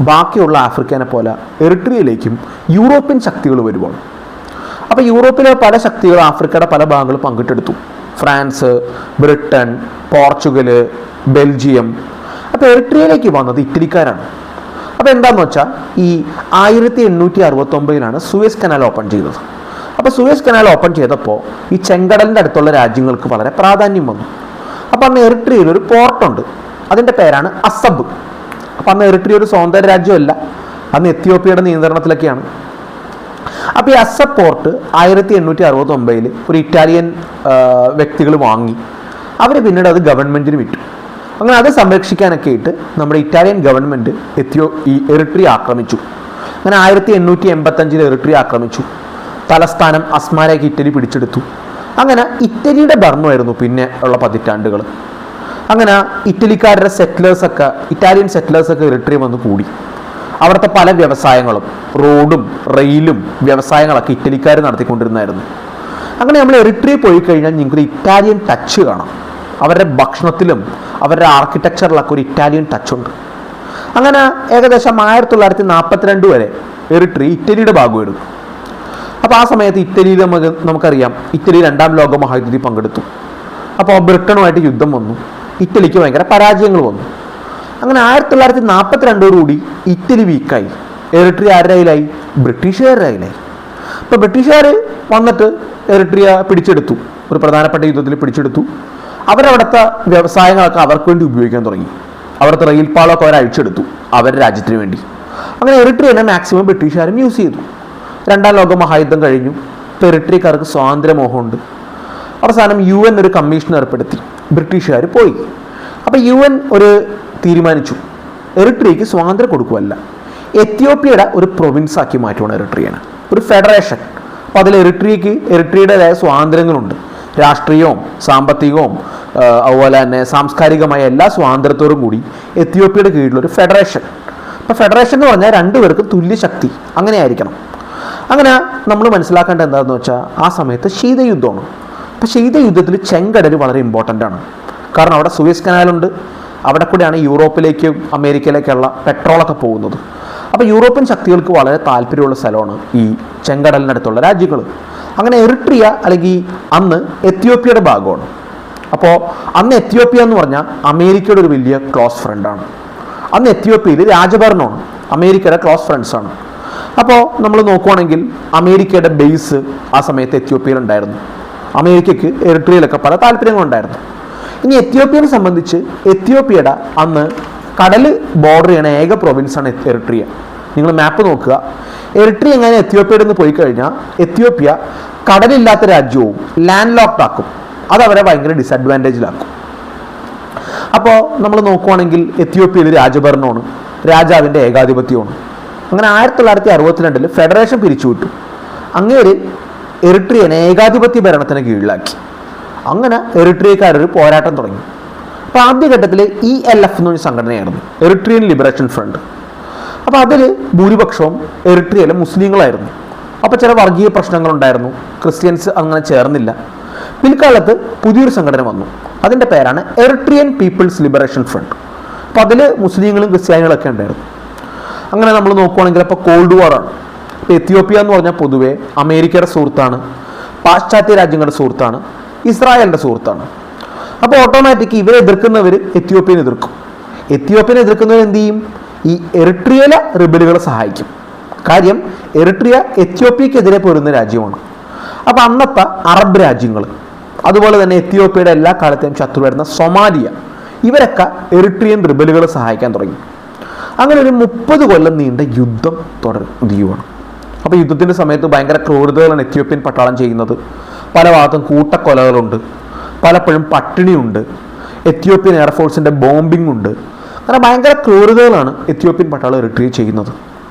ബാക്കിയുള്ള ആഫ്രിക്കനെ പോലെ എറിട്രിയയിലേക്കും യൂറോപ്യൻ ശക്തികൾ വരുവാണ്. അപ്പോൾ യൂറോപ്പിലെ പല ശക്തികൾ ആഫ്രിക്കയുടെ പല ഭാഗങ്ങളും പങ്കിട്ടെടുത്തു. France, Britain, Portugal, Belgium. അപ്പോൾ എറിട്രിയയിലേക്ക് വന്നത് ഇറ്റലിക്കാരാണ്. അപ്പോൾ എന്താണെന്ന് വെച്ചാൽ ഈ 1869 സൂയസ് കനാൽ ഓപ്പൺ ചെയ്തത്. അപ്പോൾ സൂയസ് കനാൽ ഓപ്പൺ ചെയ്തപ്പോൾ ഈ ചെങ്കടലിൻ്റെ അടുത്തുള്ള രാജ്യങ്ങൾക്ക് വളരെ പ്രാധാന്യം വന്നു. അപ്പോൾ അന്ന് എറിട്രിയയിൽ ഒരു പോർട്ടുണ്ട്, അതിൻ്റെ പേരാണ് അസബ്. അപ്പോൾ അന്ന് എറിട്രിയ ഒരു സ്വതന്ത്ര രാജ്യമല്ല, അന്ന് എത്യോപ്യയുടെ നിയന്ത്രണത്തിലൊക്കെയാണ്. അപ്പോൾ ഈ അസബ് പോർട്ട് 1869 ഒരു ഇറ്റാലിയൻ വ്യക്തികൾ വാങ്ങി. അവർ പിന്നീട് അത് ഗവൺമെൻറ്റിന് വിറ്റു. അങ്ങനെ അത് സംരക്ഷിക്കാനൊക്കെ ആയിട്ട് നമ്മുടെ ഇറ്റാലിയൻ ഗവൺമെൻറ് ഈ എറിട്രിയ ആക്രമിച്ചു. അങ്ങനെ 1885 എറിട്രിയ ആക്രമിച്ചു. തലസ്ഥാനം അസ്മാരയ്ക്ക് ഇറ്റലി പിടിച്ചെടുത്തു. അങ്ങനെ ഇറ്റലിയുടെ ഭരണമായിരുന്നു പിന്നെ ഉള്ള പതിറ്റാണ്ടുകൾ. അങ്ങനെ ഇറ്റലിക്കാരുടെ ഇറ്റാലിയൻ സെറ്റിലേഴ്സൊക്കെ എറിട്രിയ വന്ന് കൂടി. അവിടുത്തെ പല വ്യവസായങ്ങളും, റോഡും റെയിലും വ്യവസായങ്ങളൊക്കെ ഇറ്റലിക്കാർ നടത്തിക്കൊണ്ടിരുന്നായിരുന്നു. അങ്ങനെ നമ്മൾ എറിട്രിയ പോയി കഴിഞ്ഞാൽ നിങ്ങൾക്കൊരു ഇറ്റാലിയൻ ടച്ച് കാണാം. അവരുടെ ഭക്ഷണത്തിലും അവരുടെ ആർക്കിടെക്ചറിലൊക്കെ ഒരു ഇറ്റാലിയൻ ടച്ചുണ്ട്. അങ്ങനെ ഏകദേശം 1942 വരെ എറിട്രിയ ഇറ്റലിയുടെ ഭാഗമായിരുന്നു. അപ്പോൾ ആ സമയത്ത് ഇറ്റലിയിൽ നമുക്കറിയാം, ഇറ്റലി 2ാം ലോക മഹായുദ്ധത്തിൽ പങ്കെടുത്തു. അപ്പോൾ ബ്രിട്ടനുമായിട്ട് യുദ്ധം വന്നു, ഇറ്റലിക്ക് ഭയങ്കര പരാജയങ്ങൾ വന്നു. അങ്ങനെ 1942 ഇറ്റലി വീക്കായി. എറിട്രിയ ആരുടെ കയ്യിലായി? ബ്രിട്ടീഷുകാരുടെ കയ്യിലായി. അപ്പോൾ ബ്രിട്ടീഷുകാർ വന്നിട്ട് എറിട്രിയ പിടിച്ചെടുത്തു, ഒരു പ്രധാനപ്പെട്ട യുദ്ധത്തിൽ പിടിച്ചെടുത്തു. അവരവിടുത്തെ വ്യവസായങ്ങളൊക്കെ അവർക്ക് വേണ്ടി ഉപയോഗിക്കാൻ തുടങ്ങി. അവിടുത്തെ റെയിൽ പാളമൊക്കെ അവർ അഴിച്ചെടുത്തു അവരുടെ രാജ്യത്തിന് വേണ്ടി. അങ്ങനെ എറിട്രിയനെ മാക്സിമം ബ്രിട്ടീഷുകാരും യൂസ് ചെയ്തു. 2ാം ലോക മഹായുദ്ധം കഴിഞ്ഞു. ഇപ്പോൾ എറിട്രിയക്കാർക്ക് സ്വാതന്ത്ര്യമോഹമുണ്ട്. അവസാനം UN ഒരു കമ്മീഷൻ ഏർപ്പെടുത്തി, ബ്രിട്ടീഷുകാർ പോയി. അപ്പോൾ UN ഒരു തീരുമാനിച്ചു, എറിട്രിയക്ക് സ്വാതന്ത്ര്യം കൊടുക്കുകയല്ല, എത്യോപ്യയുടെ ഒരു പ്രൊവിൻസ് ആക്കി മാറ്റുകയാണ് എറിട്രിയനെ, ഒരു ഫെഡറേഷൻ. അപ്പോൾ അതിൽ എറിട്രിയയുടേതായ സ്വാതന്ത്ര്യങ്ങളുണ്ട്, രാഷ്ട്രീയവും സാമ്പത്തികവും അതുപോലെ തന്നെ സാംസ്കാരികമായ എല്ലാ സ്വാതന്ത്ര്യത്തോടും കൂടി എത്യോപ്യയുടെ കീഴിലൊരു ഫെഡറേഷൻ. അപ്പോൾ ഫെഡറേഷൻ എന്ന് പറഞ്ഞാൽ 2 പേർക്കും തുല്യ ശക്തി അങ്ങനെ ആയിരിക്കണം. അങ്ങനെ നമ്മൾ മനസ്സിലാക്കേണ്ടത് എന്താണെന്ന് വെച്ചാൽ ആ സമയത്ത് ശീതയുദ്ധമാണ്. അപ്പോൾ ശീതയുദ്ധത്തിൽ ചെങ്കടൽ വളരെ ഇമ്പോർട്ടൻ്റ് ആണ്. കാരണം അവിടെ സൂയസ് കനാലുണ്ട്, അവിടെ കൂടെയാണ് യൂറോപ്പിലേക്കും അമേരിക്കയിലേക്കുള്ള പെട്രോളൊക്കെ പോകുന്നത്. അപ്പോൾ യൂറോപ്യൻ ശക്തികൾക്ക് വളരെ താല്പര്യമുള്ള സ്ഥലമാണ് ഈ ചെങ്കടലിനടുത്തുള്ള രാജ്യങ്ങൾ. അങ്ങനെ എറിട്രിയ അല്ലെങ്കിൽ അന്ന് എത്യോപ്യയുടെ ഭാഗമാണ്. അപ്പോൾ അന്ന് എത്യോപ്യ എന്ന് പറഞ്ഞാൽ അമേരിക്കയുടെ ഒരു വലിയ ക്ലോസ് ഫ്രണ്ടാണ്. അന്ന് എത്യോപ്യയിൽ രാജഭരണമാണ്, അമേരിക്കയുടെ ക്ലോസ് ഫ്രണ്ട്സാണ്. അപ്പോൾ നമ്മൾ നോക്കുവാണെങ്കിൽ അമേരിക്കയുടെ ബേസ് ആ സമയത്ത് എത്യോപ്യയിലുണ്ടായിരുന്നു. അമേരിക്കയ്ക്ക് എറിട്രിയയിലൊക്കെ പല താല്പര്യങ്ങളുണ്ടായിരുന്നു. ഇനി എത്യോപ്യയെ സംബന്ധിച്ച് എത്യോപ്യയുടെ അന്ന് കടൽ ബോർഡർ ചെയ്യണ ഏക പ്രൊവിൻസാണ് എറിട്രിയ. നിങ്ങൾ മാപ്പ് നോക്കുക, എറിട്രിയ എങ്ങനെ എത്യോപ്യയുടെ നിന്ന് പോയി കഴിഞ്ഞാൽ എത്യോപ്യ കടലില്ലാത്ത രാജ്യവും ലാൻഡ് ലോക്ക്ഡ് ആക്കും, അതവരെ ഭയങ്കര ഡിസഡ്വാൻറ്റേജിലാക്കും. അപ്പോൾ നമ്മൾ നോക്കുവാണെങ്കിൽ എത്യോപ്യയിൽ രാജഭരണമാണ്, രാജാവിൻ്റെ ഏകാധിപത്യമാണ്. അങ്ങനെ 1962 ഫെഡറേഷൻ പിരിച്ചുവിട്ടു. അങ്ങേര് എറിട്രിയനെ ഏകാധിപത്യ ഭരണത്തിന് കീഴിലാക്കി. അങ്ങനെ എറിട്രിയക്കാരൊരു പോരാട്ടം തുടങ്ങി. അപ്പോൾ ആദ്യഘട്ടത്തിൽ ELF എന്നൊരു സംഘടനയായിരുന്നു, എറിട്രിയൻ ലിബറേഷൻ ഫ്രണ്ട്. അപ്പോൾ അതിൽ ഭൂരിപക്ഷവും എറിട്രിയയിലെ മുസ്ലിങ്ങളായിരുന്നു. അപ്പോൾ ചില വർഗീയ പ്രശ്നങ്ങളുണ്ടായിരുന്നു, ക്രിസ്ത്യൻസ് അങ്ങനെ ചേർന്നില്ല. പിൽക്കാലത്ത് പുതിയൊരു സംഘടന വന്നു, അതിൻ്റെ പേരാണ് എറിട്രിയൻ പീപ്പിൾസ് ലിബറേഷൻ ഫ്രണ്ട്. അപ്പോൾ അതിൽ മുസ്ലിങ്ങളും ക്രിസ്ത്യാനികളൊക്കെ ഉണ്ടായിരുന്നു. അങ്ങനെ നമ്മൾ നോക്കുവാണെങ്കിൽ അപ്പോൾ കോൾഡ് വാറാണ്. ഇപ്പോൾ എത്യോപ്യ എന്ന് പറഞ്ഞാൽ പൊതുവെ അമേരിക്കയുടെ സുഹൃത്താണ്, പാശ്ചാത്യ രാജ്യങ്ങളുടെ സുഹൃത്താണ്, ഇസ്രായേലിൻ്റെ സുഹൃത്താണ്. അപ്പോൾ ഓട്ടോമാറ്റിക് ഇവരെ എതിർക്കുന്നവർ എത്യോപ്യനെ എതിർക്കും. എത്യോപ്യനെ എതിർക്കുന്നവർ എന്ത് ചെയ്യും? ഈ എറിട്രിയയിലെ റിബലുകളെ സഹായിക്കും. കാര്യം എറിട്രിയ എത്യോപ്യക്കെതിരെ പോരുന്ന രാജ്യമാണ്. അപ്പോൾ അന്നത്തെ അറബ് രാജ്യങ്ങൾ, അതുപോലെ തന്നെ എത്യോപ്യയുടെ എല്ലാ കാലത്തെയും ശത്രുവായിരുന്ന സൊമാലിയ, ഇവരൊക്കെ എറിട്രിയൻ റിബലുകളെ സഹായിക്കാൻ തുടങ്ങി. അങ്ങനെ ഒരു 30 കൊല്ലം നീണ്ട യുദ്ധം തുടരുകയാണ്. അപ്പോൾ യുദ്ധത്തിൻ്റെ സമയത്ത് ഭയങ്കര ക്രൂരതകളാണ് എത്യോപ്യൻ പട്ടാളം ചെയ്യുന്നത്. പല ഭാഗത്തും കൂട്ടക്കൊലകളുണ്ട്, പലപ്പോഴും പട്ടിണിയുണ്ട്, എത്യോപ്യൻ എയർഫോഴ്സിൻ്റെ ബോംബിംഗ് ഉണ്ട്. അങ്ങനെ ഭയങ്കര ക്രൂരതകളാണ് എത്യോപ്യൻ പട്ടാളം എറിട്രിയ ചെയ്യുന്നത്.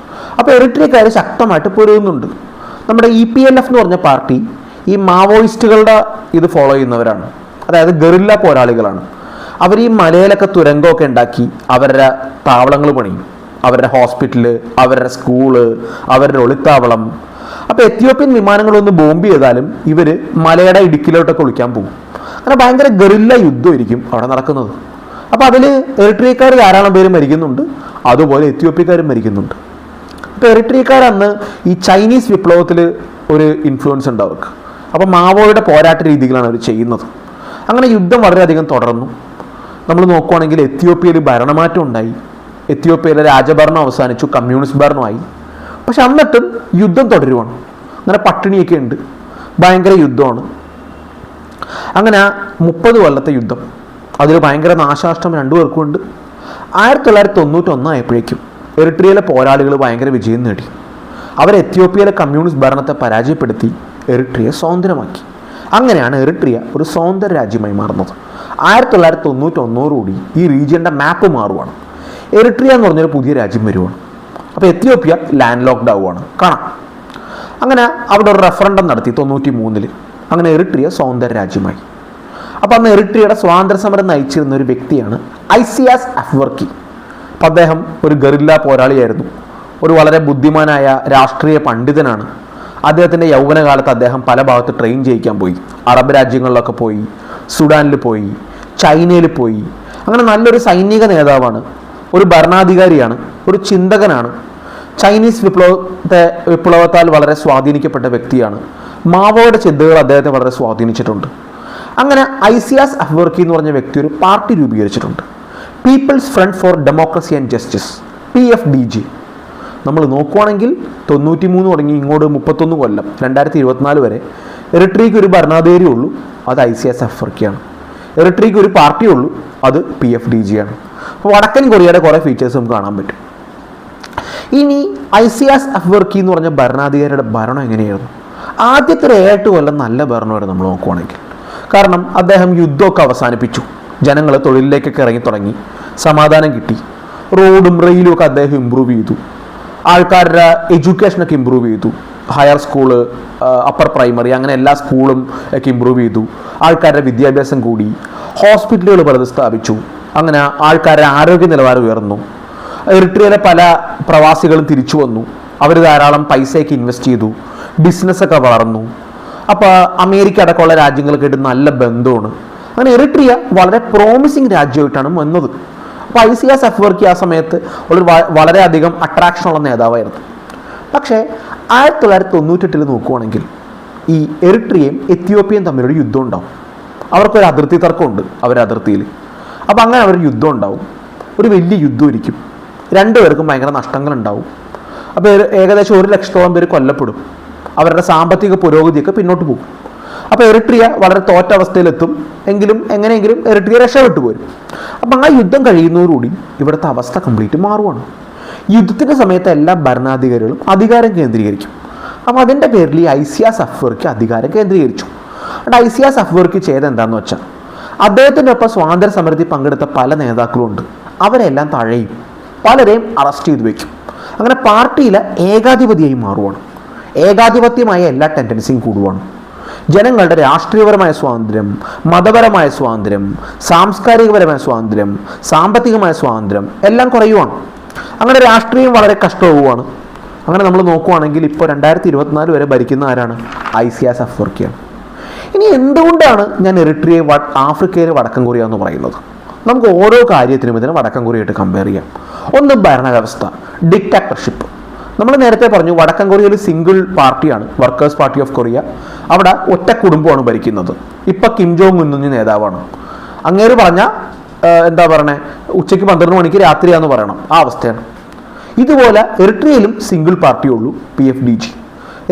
അപ്പോൾ എറിട്രിയക്കാർ ശക്തമായിട്ട് പൊരുതുന്നുണ്ട്. നമ്മുടെ EPLF എന്ന് പറഞ്ഞ പാർട്ടി ഈ മാവോയിസ്റ്റുകളുടെ ഇത് ഫോളോ ചെയ്യുന്നവരാണ്, അതായത് ഗറില്ല പോരാളികളാണ്. അവർ ഈ മലയിലൊക്കെ തുരങ്കമൊക്കെ ഉണ്ടാക്കി അവരുടെ താവളങ്ങൾ പണിയും, അവരുടെ ഹോസ്പിറ്റല്, അവരുടെ സ്കൂള്, അവരുടെ ഒളിത്താവളം. അപ്പോൾ എത്യോപ്യൻ വിമാനങ്ങളൊന്ന് ബോംബ് ചെയ്താലും ഇവർ മലയുടെ ഇടുക്കിലോട്ടൊക്കെ ഒളിക്കാൻ പോകും. അങ്ങനെ ഭയങ്കര ഗറില്ല യുദ്ധമായിരിക്കും അവിടെ നടക്കുന്നത്. അപ്പോൾ അതിൽ എറിട്രിയക്കാർ ധാരാളം പേര് മരിക്കുന്നുണ്ട്, അതുപോലെ എത്യോപ്യക്കാരും മരിക്കുന്നുണ്ട്. ഇപ്പോൾ എറിട്രിയക്കാർ അന്ന് ഈ ചൈനീസ് വിപ്ലവത്തിൽ ഒരു ഇൻഫ്ലുവൻസ് ഉണ്ട് അവർക്ക്. അപ്പോൾ മാവോയുടെ പോരാട്ട രീതികളാണ് അവർ ചെയ്യുന്നത്. അങ്ങനെ യുദ്ധം വളരെയധികം തുടർന്നു. നമ്മൾ നോക്കുവാണെങ്കിൽ എത്യോപ്യയിൽ ഭരണമാറ്റം ഉണ്ടായി, എത്യോപ്യയിലെ രാജഭരണം അവസാനിച്ചു, കമ്മ്യൂണിസ്റ്റ് ഭരണമായി. പക്ഷെ എന്നിട്ടും യുദ്ധം തുടരുവാണ്. അങ്ങനെ പട്ടിണിയൊക്കെ ഉണ്ട്, ഭയങ്കര യുദ്ധമാണ്. അങ്ങനെ 30 കൊല്ലത്തെ യുദ്ധം, അതിൽ ഭയങ്കര നാശനഷ്ടം 2 പേർക്കും ഉണ്ട്. 1991 ആയപ്പോഴേക്കും എറിട്രിയയിലെ പോരാളികൾ ഭയങ്കര വിജയം നേടി. അവർ എത്യോപ്യയിലെ കമ്മ്യൂണിസ്റ്റ് ഭരണത്തെ പരാജയപ്പെടുത്തി എറിട്രിയ സ്വതന്ത്രമാക്കി. അങ്ങനെയാണ് എറിട്രിയ ഒരു സ്വതന്ത്ര രാജ്യമായി മാറുന്നത്. 1991 ഈ റീജിയൻ്റെ മാപ്പ് മാറുവാണ്. എറിട്രിയ എന്ന് പറഞ്ഞൊരു പുതിയ രാജ്യം വരുവാണ്. അപ്പോൾ എത്യോപ്യ ലാൻഡ് ലോക്ക്ഡ് ആവുകയാണ്, കാണാം. അങ്ങനെ അവിടെ ഒരു റെഫറൻഡം നടത്തി 93. അങ്ങനെ എറിട്രിയ സ്വതന്ത്ര രാജ്യമായി. അപ്പോൾ അന്ന് എറിട്രിയയുടെ സ്വാതന്ത്ര്യ സമരം നയിച്ചിരുന്ന ഒരു വ്യക്തിയാണ് ഐസിയാസ് അഫ്വർക്കി. അപ്പോൾ അദ്ദേഹം ഒരു ഗറില്ല പോരാളിയായിരുന്നു, ഒരു വളരെ ബുദ്ധിമാനായ രാഷ്ട്രീയ പണ്ഡിതനാണ്. അദ്ദേഹത്തിൻ്റെ യൗവനകാലത്ത് അദ്ദേഹം പല ഭാഗത്ത് ട്രെയിൻ ചെയ്യിക്കാൻ പോയി. അറബ് രാജ്യങ്ങളിലൊക്കെ പോയി, സുഡാനിൽ പോയി, ചൈനയിൽ പോയി. അങ്ങനെ നല്ലൊരു സൈനിക നേതാവാണ്. ഒരു ഭരണാധികാരിയാണ്, ഒരു ചിന്തകനാണ്, ചൈനീസ് വിപ്ലവത്താൽ വളരെ സ്വാധീനിക്കപ്പെട്ട വ്യക്തിയാണ്. മാവോയുടെ ചിന്തകൾ അദ്ദേഹത്തെ വളരെ സ്വാധീനിച്ചിട്ടുണ്ട്. അങ്ങനെ ഐസിയാസ് അഫ്വർക്കി എന്ന് പറഞ്ഞ വ്യക്തി ഒരു പാർട്ടി രൂപീകരിച്ചിട്ടുണ്ട്, people's front for democracy and justice, PFDG. നമ്മൾ നോക്കുവാണെങ്കിൽ 93 തുടങ്ങി ഇങ്ങോട്ട് 31 കൊല്ലം 2024 വരെ എറിട്രിയയ്ക്ക് ഒരു ഭരണാധികാരി ഉള്ളൂ, അത് ഐസിയാസ് അഫ്വർക്കിയാണ്. എറിട്രിയയ്ക്ക് ഒരു പാർട്ടി ഉള്ളൂ, അത് PFDG ആണ്. അപ്പോൾ വടക്കൻ കൊറിയയുടെ കുറേ ഫീച്ചേഴ്സ് നമുക്ക് കാണാൻ പറ്റും. ഇനി ഐസിയാസ് അഫ്വർക്കി എന്ന് പറഞ്ഞ ഭരണാധികാരിയുടെ ഭരണം എങ്ങനെയായിരുന്നു? ആദ്യത്തെ ഒരു 7 കൊല്ലം നല്ല ഭരണമായിരുന്നു നമ്മൾ നോക്കുവാണെങ്കിൽ. കാരണം അദ്ദേഹം യുദ്ധമൊക്കെ അവസാനിപ്പിച്ചു, ജനങ്ങൾ തൊഴിലിലേക്കൊക്കെ ഇറങ്ങി തുടങ്ങി, സമാധാനം കിട്ടി, റോഡും റെയിലും ഒക്കെ അദ്ദേഹം ഇമ്പ്രൂവ് ചെയ്തു, ആൾക്കാരുടെ എഡ്യൂക്കേഷനൊക്കെ ഇമ്പ്രൂവ് ചെയ്തു, ഹയർ സ്കൂള്, അപ്പർ പ്രൈമറി, അങ്ങനെ എല്ലാ സ്കൂളും ഒക്കെ ഇമ്പ്രൂവ് ചെയ്തു, ആൾക്കാരുടെ വിദ്യാഭ്യാസം കൂടി, ഹോസ്പിറ്റലുകൾ പലത് സ്ഥാപിച്ചു, അങ്ങനെ ആൾക്കാരുടെ ആരോഗ്യ നിലവാരം ഉയർന്നു. എറിട്രിയയിലെ പല പ്രവാസികളും തിരിച്ചു വന്നു, അവർ ധാരാളം പൈസയൊക്കെ ഇൻവെസ്റ്റ് ചെയ്തു, ബിസിനസ്സൊക്കെ വളർന്നു. അപ്പോൾ അമേരിക്ക അടക്കമുള്ള രാജ്യങ്ങൾക്കായിട്ട് നല്ല ബന്ധമാണ്. അങ്ങനെ എറിട്രിയ വളരെ പ്രോമിസിങ് രാജ്യമായിട്ടാണ് വന്നത്. അപ്പോൾ ഐസിയാസ് അഫ്വർക്കി ആ സമയത്ത് വളരെയധികം അട്രാക്ഷനുള്ള നേതാവായിരുന്നു. പക്ഷേ 1998 നോക്കുവാണെങ്കിൽ ഈ എറിട്രിയയും എത്യോപ്യയും തമ്മിലൊരു യുദ്ധം ഉണ്ടാവും. അവർക്കൊരു അതിർത്തി തർക്കമുണ്ട് അതിർത്തിയിൽ. അപ്പോൾ അങ്ങനെ അവർ യുദ്ധം ഉണ്ടാവും, ഒരു വലിയ യുദ്ധം ഇരിക്കും, രണ്ടുപേർക്കും ഭയങ്കര നഷ്ടങ്ങളുണ്ടാവും. അപ്പോൾ ഏകദേശം 1 ലക്ഷത്തോളം പേര് കൊല്ലപ്പെടും, അവരുടെ സാമ്പത്തിക പുരോഗതിയൊക്കെ പിന്നോട്ട് പോകും. അപ്പോൾ എറിട്രിയ വളരെ തോറ്റ അവസ്ഥയിലെത്തും, എങ്കിലും എങ്ങനെയെങ്കിലും എറിട്രിയ രക്ഷപ്പെട്ടു പോരും. അപ്പം ആ യുദ്ധം കഴിയുന്നതോടുകൂടി ഇവിടുത്തെ അവസ്ഥ കംപ്ലീറ്റ് മാറുവാണ്. യുദ്ധത്തിൻ്റെ സമയത്ത് എല്ലാ ഭരണാധികാരികളും അധികാരം കേന്ദ്രീകരിക്കും. അപ്പോൾ അതിൻ്റെ പേരിൽ ഈ ഐസിയാസ് അഫ്വർക്കി അധികാരം കേന്ദ്രീകരിച്ചു. അതുകൊണ്ട് ഐസിയാസ് അഫ്വർക്കി ചെയ്ത് എന്താണെന്ന് വെച്ചാൽ അദ്ദേഹത്തിൻ്റെ ഒപ്പം സ്വാതന്ത്ര്യ സമരത്തിൽ പങ്കെടുത്ത പല നേതാക്കളുണ്ട്, അവരെല്ലാം തഴയും, പലരെയും അറസ്റ്റ് ചെയ്ത് വയ്ക്കും. അങ്ങനെ പാർട്ടിയിലെ ഏകാധിപതിയായി മാറുവാണ്. ഏകാധിപത്യമായ എല്ലാ ടെൻഡൻസിയും കൂടുവാണ്. ജനങ്ങളുടെ രാഷ്ട്രീയപരമായ സ്വാതന്ത്ര്യം, മതപരമായ സ്വാതന്ത്ര്യം, സാംസ്കാരികപരമായ സ്വാതന്ത്ര്യം, സാമ്പത്തികമായ സ്വാതന്ത്ര്യം എല്ലാം കുറയുവാണ്. അങ്ങനെ രാഷ്ട്രീയം വളരെ കഷ്ടമാവുകയാണ്. അങ്ങനെ നമ്മൾ നോക്കുവാണെങ്കിൽ ഇപ്പോൾ 2024 വരെ ഭരിക്കുന്ന ആരാണ്? ഐസിയാസ് അഫ്വർക്കിയാണ്. ഇനി എന്തുകൊണ്ടാണ് ഞാൻ എറിട്രിയയെ ആഫ്രിക്കയിലെ വടക്കൻ കൊറിയ എന്ന് പറയുന്നത്? നമുക്ക് ഓരോ കാര്യത്തിനും ഇതിനെ വടക്കൻ കൊറിയയായിട്ട് കമ്പയർ ചെയ്യാം. ഒന്ന് ഭരണവ്യവസ്ഥ, ഡിക്റ്റാറ്റർഷിപ്പ്. നമ്മൾ നേരത്തെ പറഞ്ഞു വടക്കൻ കൊറിയയിൽ സിംഗിൾ പാർട്ടിയാണ്, വർക്കേഴ്സ് പാർട്ടി ഓഫ് കൊറിയ. അവിടെ ഒറ്റ കുടുംബമാണ് ഭരിക്കുന്നത്. ഇപ്പം കിം ജോങ് ഉൻ നേതാവാണ്. അങ്ങേര് പറഞ്ഞാൽ എന്താ പറയണേ, ഉച്ചയ്ക്ക് 12 മണിക്ക് രാത്രിയാന്ന് പറയണം, ആ അവസ്ഥയാണ്. ഇതുപോലെ എറിട്രിയയിലും സിംഗിൾ പാർട്ടിയുള്ളൂ, PFDG.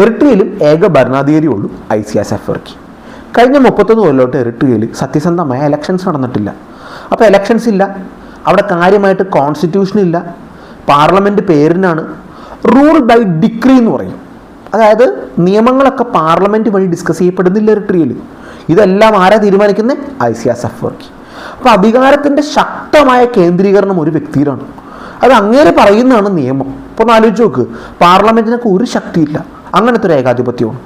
എറിട്രിയയിലും ഏക ഭരണാധികാരിയുള്ളൂ, ഐസിയാസ് അഫ്വർക്കി. കഴിഞ്ഞ 31 കൊല്ലമായിട്ട് എറിട്രിയയിൽ സത്യസന്ധമായ ഇലക്ഷൻസ് നടന്നിട്ടില്ല. അപ്പോൾ ഇലക്ഷൻസ് ഇല്ല, അവിടെ കാര്യമായിട്ട് കോൺസ്റ്റിറ്റ്യൂഷൻ ഇല്ല, പാർലമെൻറ്റ് പേരിനാണ്, റൂൾ ബൈ ഡിക്രി എന്ന് പറയും. അതായത് നിയമങ്ങളൊക്കെ പാർലമെൻറ്റ് വഴി ഡിസ്കസ് ചെയ്യപ്പെടുന്നില്ല എറിട്രിയയിൽ. ഇതെല്ലാം ആരാ തീരുമാനിക്കുന്നത്? ഐസിയാസ് അഫ്വർക്കി. അപ്പോൾ അധികാരത്തിൻ്റെ ശക്തമായ കേന്ദ്രീകരണം ഒരു വ്യക്തിയിലാണ്. അത് അങ്ങേരെ പറയുന്നതാണ് നിയമം. അപ്പോൾ ഒന്ന് ആലോചിച്ച് നോക്ക്, പാർലമെൻറ്റിനൊക്കെ ഒരു ശക്തിയില്ല, അങ്ങനത്തെ ഒരു ഏകാധിപത്യമാണ്.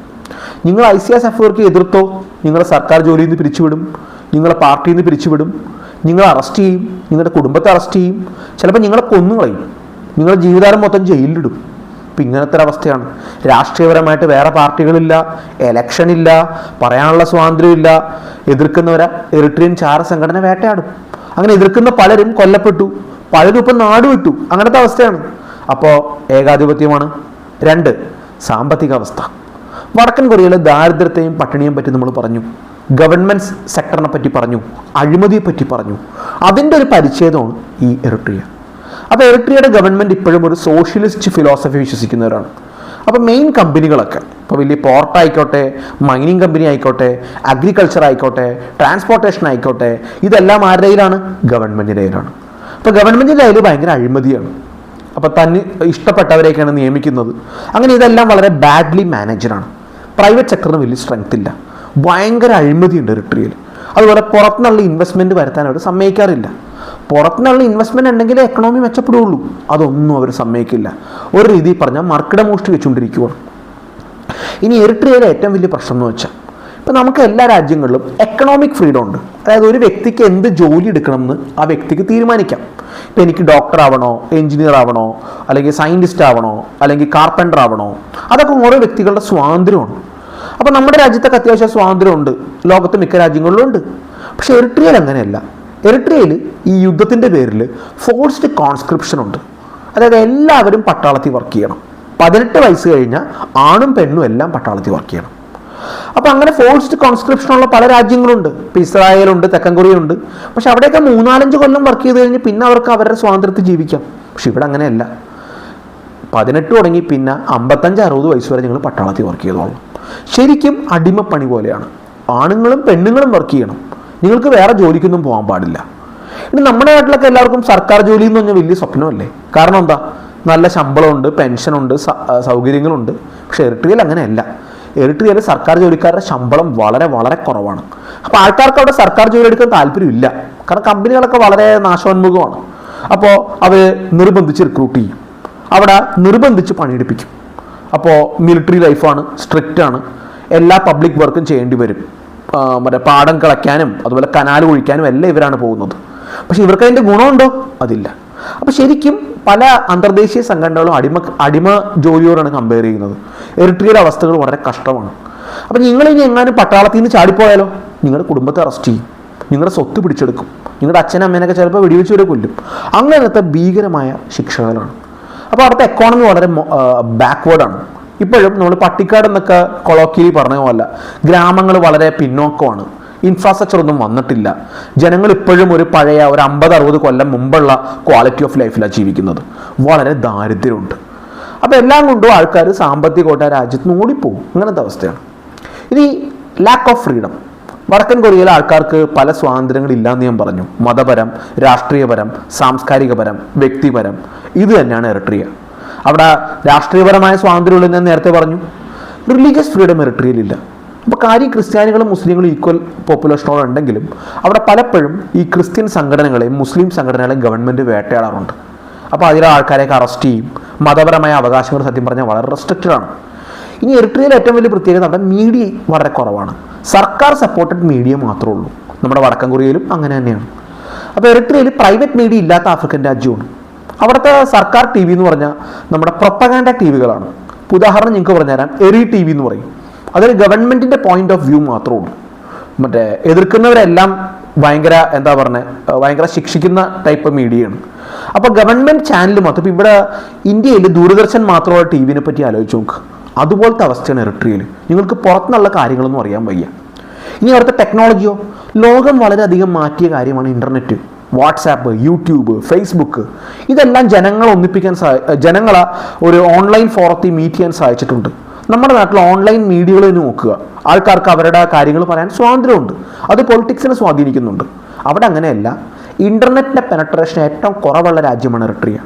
നിങ്ങൾ ഐസിയാസ് അഫ്വർക്കി എതിർത്തോ, നിങ്ങളെ സർക്കാർ ജോലിയിൽ നിന്ന് പിരിച്ചുവിടും, നിങ്ങളെ പാർട്ടിയിൽ നിന്ന് പിരിച്ചുവിടും, നിങ്ങളെ അറസ്റ്റ് ചെയ്യും, നിങ്ങളുടെ കുടുംബത്തെ അറസ്റ്റ് ചെയ്യും, ചിലപ്പോൾ നിങ്ങളെ കൊന്നുകളയും, നിങ്ങളുടെ ജീവിതകാലം മൊത്തം ജയിലിലിടും. ഇപ്പം ഇങ്ങനത്തെ ഒരവസ്ഥയാണ്. രാഷ്ട്രീയപരമായിട്ട് വേറെ പാർട്ടികളില്ല, എലക്ഷൻ ഇല്ല, പറയാനുള്ള സ്വാതന്ത്ര്യമില്ല. എതിർക്കുന്നവരെ എറിട്രിയൻ ചാര സംഘടന വേട്ടയാടും. അങ്ങനെ എതിർക്കുന്ന പലരും കൊല്ലപ്പെട്ടു, പലരും ഇപ്പം നാട് വിട്ടു, അങ്ങനത്തെ അവസ്ഥയാണ്. അപ്പോൾ ഏകാധിപത്യമാണ്. 2, സാമ്പത്തിക അവസ്ഥ. വടക്കൻ കൊറിയയിലെ ദാരിദ്ര്യത്തെയും പട്ടിണിയെയും പറ്റി നമ്മൾ പറഞ്ഞു, ഗവൺമെൻറ് സെക്ടറിനെ പറ്റി പറഞ്ഞു, അഴിമതിയെ പറ്റി പറഞ്ഞു. അതിൻ്റെ ഒരു പരിച്ഛേദമാണ് ഈ എറിട്രിയ. അപ്പോൾ എറിട്രിയയുടെ ഗവൺമെൻറ് ഇപ്പോഴും ഒരു സോഷ്യലിസ്റ്റ് ഫിലോസഫി വിശ്വസിക്കുന്നവരാണ്. അപ്പോൾ മെയിൻ കമ്പനികളൊക്കെ, ഇപ്പോൾ വലിയ പോർട്ട് ആയിക്കോട്ടെ, മൈനിങ് കമ്പനി ആയിക്കോട്ടെ, അഗ്രികൾച്ചർ ആയിക്കോട്ടെ, ട്രാൻസ്പോർട്ടേഷൻ ആയിക്കോട്ടെ, ഇതെല്ലാം ആരുടെ കയ്യിലാണ്? ഗവൺമെൻറ്റിൻ്റെ കയ്യിലാണ്. അപ്പോൾ ഗവൺമെൻറ്റിൻ്റെ കയ്യിൽ ഭയങ്കര അഴിമതിയാണ്. അപ്പോൾ തന്നെ ഇഷ്ടപ്പെട്ടവരെയൊക്കെയാണ് നിയമിക്കുന്നത്. അങ്ങനെ ഇതെല്ലാം വളരെ ബാഡ്ലി മാനേജറാണ്. പ്രൈവറ്റ് സെക്ടറിന് വലിയ സ്ട്രെങ്ത് ഇല്ല, ഭയങ്കര അഴിമതിയുണ്ട് എറിട്രിയയിൽ. അതുപോലെ പുറത്തുനിന്നുള്ള ഇൻവെസ്റ്റ്മെൻറ്റ് വരുത്താൻ അവർ സമ്മതിക്കാറില്ല. പുറത്തുനിന്നുള്ള ഇൻവെസ്റ്റ്മെൻറ്റ് ഉണ്ടെങ്കിലേ എക്കണോമി മെച്ചപ്പെടുകയുള്ളൂ. അതൊന്നും അവർ സമ്മതിക്കില്ല. ഒരു രീതിയിൽ പറഞ്ഞാൽ മർക്കിട മോഷ്ടി വെച്ചുകൊണ്ടിരിക്കുകയാണ്. ഇനി എറിട്രിയയിലെ ഏറ്റവും വലിയ പ്രശ്നം എന്ന് വെച്ചാൽ, ഇപ്പം നമുക്ക് എല്ലാ രാജ്യങ്ങളിലും എക്കണോമിക് ഫ്രീഡം ഉണ്ട്. അതായത് ഒരു വ്യക്തിക്ക് എന്ത് ജോലി എടുക്കണമെന്ന് ആ വ്യക്തിക്ക് തീരുമാനിക്കാം. ഇപ്പം എനിക്ക് ഡോക്ടർ ആവണോ, എഞ്ചിനീയർ ആവണോ, അല്ലെങ്കിൽ സയൻറ്റിസ്റ്റ് ആവണോ, അല്ലെങ്കിൽ കാർപ്പൻ്റർ ആവണോ, അതൊക്കെ ഓരോ വ്യക്തികളുടെ സ്വാതന്ത്ര്യമാണ്. അപ്പോൾ നമ്മുടെ രാജ്യത്തൊക്കെ അത്യാവശ്യം സ്വാതന്ത്ര്യമുണ്ട്, ലോകത്ത് മിക്ക രാജ്യങ്ങളിലും ഉണ്ട്. പക്ഷേ എറിട്രിയയിൽ അങ്ങനെയല്ല. എറിട്രിയയിൽ ഈ യുദ്ധത്തിൻ്റെ പേരിൽ ഫോഴ്സ്ഡ് കോൺസ്ക്രിപ്ഷൻ ഉണ്ട്. അതായത് എല്ലാവരും പട്ടാളത്തിൽ വർക്ക് ചെയ്യണം. 18 വയസ്സ് കഴിഞ്ഞാൽ ആണും പെണ്ണും എല്ലാം പട്ടാളത്തിൽ വർക്ക് ചെയ്യണം. അപ്പോൾ അങ്ങനെ ഫോഴ്സ്ഡ് കോൺസ്ക്രിപ്ഷനുള്ള പല രാജ്യങ്ങളുണ്ട്. ഇപ്പോൾ ഇസ്രായേലുണ്ട്, തെക്കൻ കൊറിയ ഉണ്ട്. പക്ഷെ അവിടെയൊക്കെ 3-4 കൊല്ലം വർക്ക് ചെയ്ത് കഴിഞ്ഞ് പിന്നെ അവർക്ക് അവരുടെ സ്വാതന്ത്ര്യത്തിൽ ജീവിക്കാം. പക്ഷെ ഇവിടെ അങ്ങനെയല്ല. 18 തുടങ്ങി പിന്നെ 55-60 വയസ്സ് വരെ നിങ്ങൾ പട്ടാളത്തിൽ വർക്ക് ചെയ്തോളാം. ശരിക്കും അടിമപ്പണി പോലെയാണ്. ആണുങ്ങളും പെണ്ണുങ്ങളും വർക്ക് ചെയ്യണം. നിങ്ങൾക്ക് വേറെ ജോലിക്കൊന്നും പോകാൻ പാടില്ല. ഇനി നമ്മുടെ നാട്ടിലൊക്കെ എല്ലാവർക്കും സർക്കാർ ജോലി എന്ന് പറഞ്ഞാൽ വലിയ സ്വപ്നമല്ലേ? കാരണം എന്താ? നല്ല ശമ്പളമുണ്ട്, പെൻഷനുണ്ട്, സൗകര്യങ്ങളുണ്ട്. പക്ഷെ എറിട്രിയയിൽ അങ്ങനെയല്ല. എറിട്രിയയിൽ സർക്കാർ ജോലിക്കാരുടെ ശമ്പളം വളരെ വളരെ കുറവാണ്. അപ്പോൾ ആൾക്കാർക്ക് അവിടെ സർക്കാർ ജോലി എടുക്കാൻ താല്പര്യമില്ല. കാരണം കമ്പനികളൊക്കെ വളരെ നാശോന്മുഖമാണ്. അപ്പോൾ അവർ നിർബന്ധിച്ച് റിക്രൂട്ട് ചെയ്യും, അവിടെ നിർബന്ധിച്ച് പണിയെടുപ്പിക്കും. അപ്പോൾ മിലിറ്ററി ലൈഫാണ്, സ്ട്രിക്റ്റ് ആണ്. എല്ലാ പബ്ലിക് വർക്കും ചെയ്യേണ്ടി വരും. മറ്റേ പാടം കിളയ്ക്കാനും അതുപോലെ കനാൽ ഒഴിക്കാനും എല്ലാം ഇവരാണ് പോകുന്നത്. പക്ഷെ ഇവർക്ക് അതിൻ്റെ ഗുണമുണ്ടോ? അതില്ല. അപ്പോൾ ശരിക്കും പല അന്തർദേശീയ സംഘടനകളും അടിമ ജോലിയോടാണ് കമ്പയർ ചെയ്യുന്നത്. എറിട്രിയയുടെ അവസ്ഥകൾ വളരെ കഷ്ടമാണ്. അപ്പോൾ നിങ്ങളിനി എങ്ങാനും പട്ടാളത്തിൽ നിന്ന് ചാടിപ്പോയാലോ നിങ്ങളുടെ കുടുംബത്തെ അറസ്റ്റ് ചെയ്യും, നിങ്ങളുടെ സ്വത്ത് പിടിച്ചെടുക്കും, നിങ്ങളുടെ അച്ഛനും അമ്മേനൊക്കെ ചിലപ്പോൾ വെടിവെച്ച് വരെ കൊല്ലും. അങ്ങനത്തെ ഭീകരമായ ശിക്ഷകളാണ്. അപ്പോൾ അവിടുത്തെ എക്കോണമി വളരെ ബാക്ക്വേർഡാണ്. ഇപ്പോഴും നമ്മൾ പട്ടിക്കാട് എന്നൊക്കെ കൊളോക്കിയലി പറഞ്ഞ പോലെ ഗ്രാമങ്ങൾ വളരെ പിന്നോക്കമാണ്. ഇൻഫ്രാസ്ട്രക്ചർ ഒന്നും വന്നിട്ടില്ല. ജനങ്ങൾ ഇപ്പോഴും ഒരു പഴയ ഒരു 50-60 കൊല്ലം മുമ്പുള്ള ക്വാളിറ്റി ഓഫ് ലൈഫിലാണ് ജീവിക്കുന്നത്. വളരെ ദാരിദ്ര്യമുണ്ട്. അപ്പോൾ എല്ലാം കൊണ്ടും ആൾക്കാർ സാമ്പത്തികമായിട്ട് ആ രാജ്യത്ത് നിന്ന് ഓടിപ്പോകും. അങ്ങനത്തെ അവസ്ഥയാണ്. ഇനി ലാക്ക് ഓഫ് ഫ്രീഡം. വടക്കൻ കൊറിയയിലെ ആൾക്കാർക്ക് പല സ്വാതന്ത്ര്യങ്ങളില്ലാന്ന് ഞാൻ പറഞ്ഞു. മതപരം, രാഷ്ട്രീയപരം, സാംസ്കാരികപരം, വ്യക്തിപരം. ഇത് തന്നെയാണ് എറിട്രിയ. അവിടെ രാഷ്ട്രീയപരമായ സ്വാതന്ത്ര്യമുള്ള ഞാൻ നേരത്തെ പറഞ്ഞു. റിലീജിയസ് ഫ്രീഡം എറിട്രിയയിലില്ല. അപ്പോൾ കാര്യം ക്രിസ്ത്യാനികളും മുസ്ലിങ്ങളും ഈക്വൽ പോപ്പുലേഷനോടുണ്ടെങ്കിലും അവിടെ പലപ്പോഴും ഈ ക്രിസ്ത്യൻ സംഘടനകളെയും മുസ്ലിം സംഘടനകളെയും ഗവൺമെൻറ് വേട്ടയാടാറുണ്ട്. അപ്പോൾ അതിലെ ആൾക്കാരെയൊക്കെ അറസ്റ്റ് ചെയ്യും. മതപരമായ അവകാശങ്ങൾ സത്യം പറഞ്ഞാൽ വളരെ റെസ്ട്രിക്റ്റഡ് ആണ്. ഇനി എറിട്രിയയിൽ ഏറ്റവും വലിയ പ്രത്യേകത അവിടെ മീഡിയ വളരെ കുറവാണ്. സർക്കാർ സപ്പോർട്ടഡ് മീഡിയ മാത്രമേ ഉള്ളൂ. നമ്മുടെ വടക്കൻ കൊറിയയിലും അങ്ങനെ തന്നെയാണ്. അപ്പോൾ എറിട്രിയയിൽ പ്രൈവറ്റ് മീഡിയ ഇല്ലാത്ത ആഫ്രിക്കൻ രാജ്യമാണ്. അവിടുത്തെ സർക്കാർ ടി വി എന്ന് പറഞ്ഞാൽ നമ്മുടെ പ്രൊപ്പഗാൻഡ ടി വികളാണ്. ഉദാഹരണം നിങ്ങൾക്ക് പറഞ്ഞുതരാം. എറി ടി വി എന്ന് പറയും. അതൊരു ഗവൺമെൻറ്റിൻ്റെ പോയിന്റ് ഓഫ് വ്യൂ മാത്രമേ ഉള്ളൂ. മറ്റേ എതിർക്കുന്നവരെല്ലാം ഭയങ്കര ശിക്ഷിക്കുന്ന ടൈപ്പ് മീഡിയയാണ്. അപ്പോൾ ഗവൺമെൻറ് ചാനൽ മാത്രം. ഇപ്പോൾ ഇവിടെ ഇന്ത്യയിൽ ദൂരദർശൻ മാത്രമുള്ള ടി വിനെ പറ്റി ആലോചിച്ച് നോക്ക്. അതുപോലത്തെ അവസ്ഥയാണ് എറിട്രിയയിൽ. നിങ്ങൾക്ക് പുറത്തുനിന്നുള്ള കാര്യങ്ങളൊന്നും അറിയാൻ വയ്യ. ഇനി അവിടുത്തെ ടെക്നോളജിയോ? ലോകം വളരെയധികം മാറ്റിയ കാര്യമാണ് ഇൻ്റർനെറ്റ്. വാട്സാപ്പ്, യൂട്യൂബ്, ഫേസ്ബുക്ക് ഇതെല്ലാം ജനങ്ങളെ ഒരു ഓൺലൈൻ ഫോറത്തിൽ മീറ്റ് ചെയ്യാൻ സഹായിച്ചിട്ടുണ്ട്. നമ്മുടെ നാട്ടിൽ ഓൺലൈൻ മീഡിയകൾ തന്നെ നോക്കുക. ആൾക്കാർക്ക് അവരുടെ കാര്യങ്ങൾ പറയാൻ സ്വാതന്ത്ര്യമുണ്ട്. അത് പൊളിറ്റിക്സിനെ സ്വാധീനിക്കുന്നുണ്ട്. അവിടെ അങ്ങനെയല്ല. ഇൻ്റർനെറ്റിൻ്റെ പെനട്രേഷൻ ഏറ്റവും കുറവുള്ള രാജ്യമാണ് എറിട്രിയ.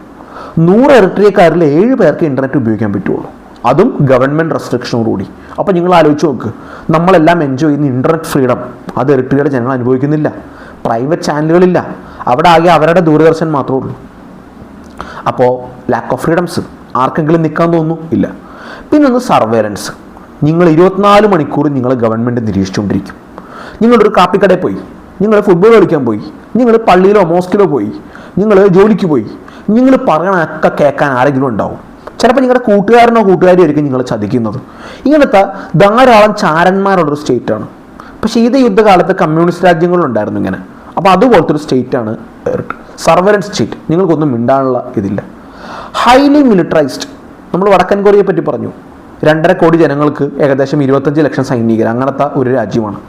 100 എറിട്രിയക്കാരിൽ 7 പേർക്ക് ഇൻ്റർനെറ്റ് ഉപയോഗിക്കാൻ പറ്റുള്ളൂ. അതും ഗവൺമെൻറ് റെസ്ട്രിക്ഷനോടുകൂടി. അപ്പോൾ നിങ്ങൾ ആലോചിച്ച് നോക്ക്. നമ്മളെല്ലാം എൻജോയ് ചെയ്യുന്ന ഇൻ്റർനെറ്റ് ഫ്രീഡം അത് എറിട്രിയയുടെ ജനങ്ങൾ അനുഭവിക്കുന്നില്ല. പ്രൈവറ്റ് ചാനലുകളില്ല. അവിടെ ആകെ അവരുടെ ദൂരദർശൻ മാത്രമേ ഉള്ളൂ. അപ്പോൾ ലാക്ക് ഓഫ് ഫ്രീഡംസ് ആർക്കെങ്കിലും നിൽക്കാൻ തോന്നുന്നു? ഇല്ല. പിന്നൊന്ന് സർവേലൻസ്. നിങ്ങൾ 24 മണിക്കൂർ നിങ്ങൾ ഗവൺമെൻറ് നിരീക്ഷിച്ചുകൊണ്ടിരിക്കും. നിങ്ങളൊരു കാപ്പിക്കടയിൽ പോയി, നിങ്ങൾ ഫുട്ബോൾ കളിക്കാൻ പോയി, നിങ്ങൾ പള്ളിയിലോ മോസ്കിലോ പോയി, നിങ്ങൾ ജോലിക്ക് പോയി, നിങ്ങൾ പറയണൊക്കെ കേൾക്കാൻ ആരെങ്കിലും ഉണ്ടാവും. ചിലപ്പോൾ നിങ്ങളുടെ കൂട്ടുകാരനോ കൂട്ടുകാരിയോ ആയിരിക്കും നിങ്ങളെ ചതിക്കുന്നത്. ഇങ്ങനത്തെ ധാരാളം ചാരന്മാരുള്ളൊരു സ്റ്റേറ്റാണ്. പക്ഷേ ശീതയുദ്ധകാലത്ത് കമ്മ്യൂണിസ്റ്റ് രാജ്യങ്ങളുണ്ടായിരുന്നു ഇങ്ങനെ. അപ്പോൾ അതുപോലത്തെ ഒരു സ്റ്റേറ്റാണ് സർവലൻസ് സ്റ്റേറ്റ്. നിങ്ങൾക്കൊന്നും മിണ്ടാനുള്ള ഇതില്ല. ഹൈലി മിലിറ്ററൈസ്ഡ്. നമ്മൾ വടക്കൻ കൊറിയയെ പറ്റി പറഞ്ഞു. 2.5 കോടി ജനങ്ങൾക്ക് ഏകദേശം 25 ലക്ഷം സൈനികർ. അങ്ങനത്തെ ഒരു രാജ്യമാണ്.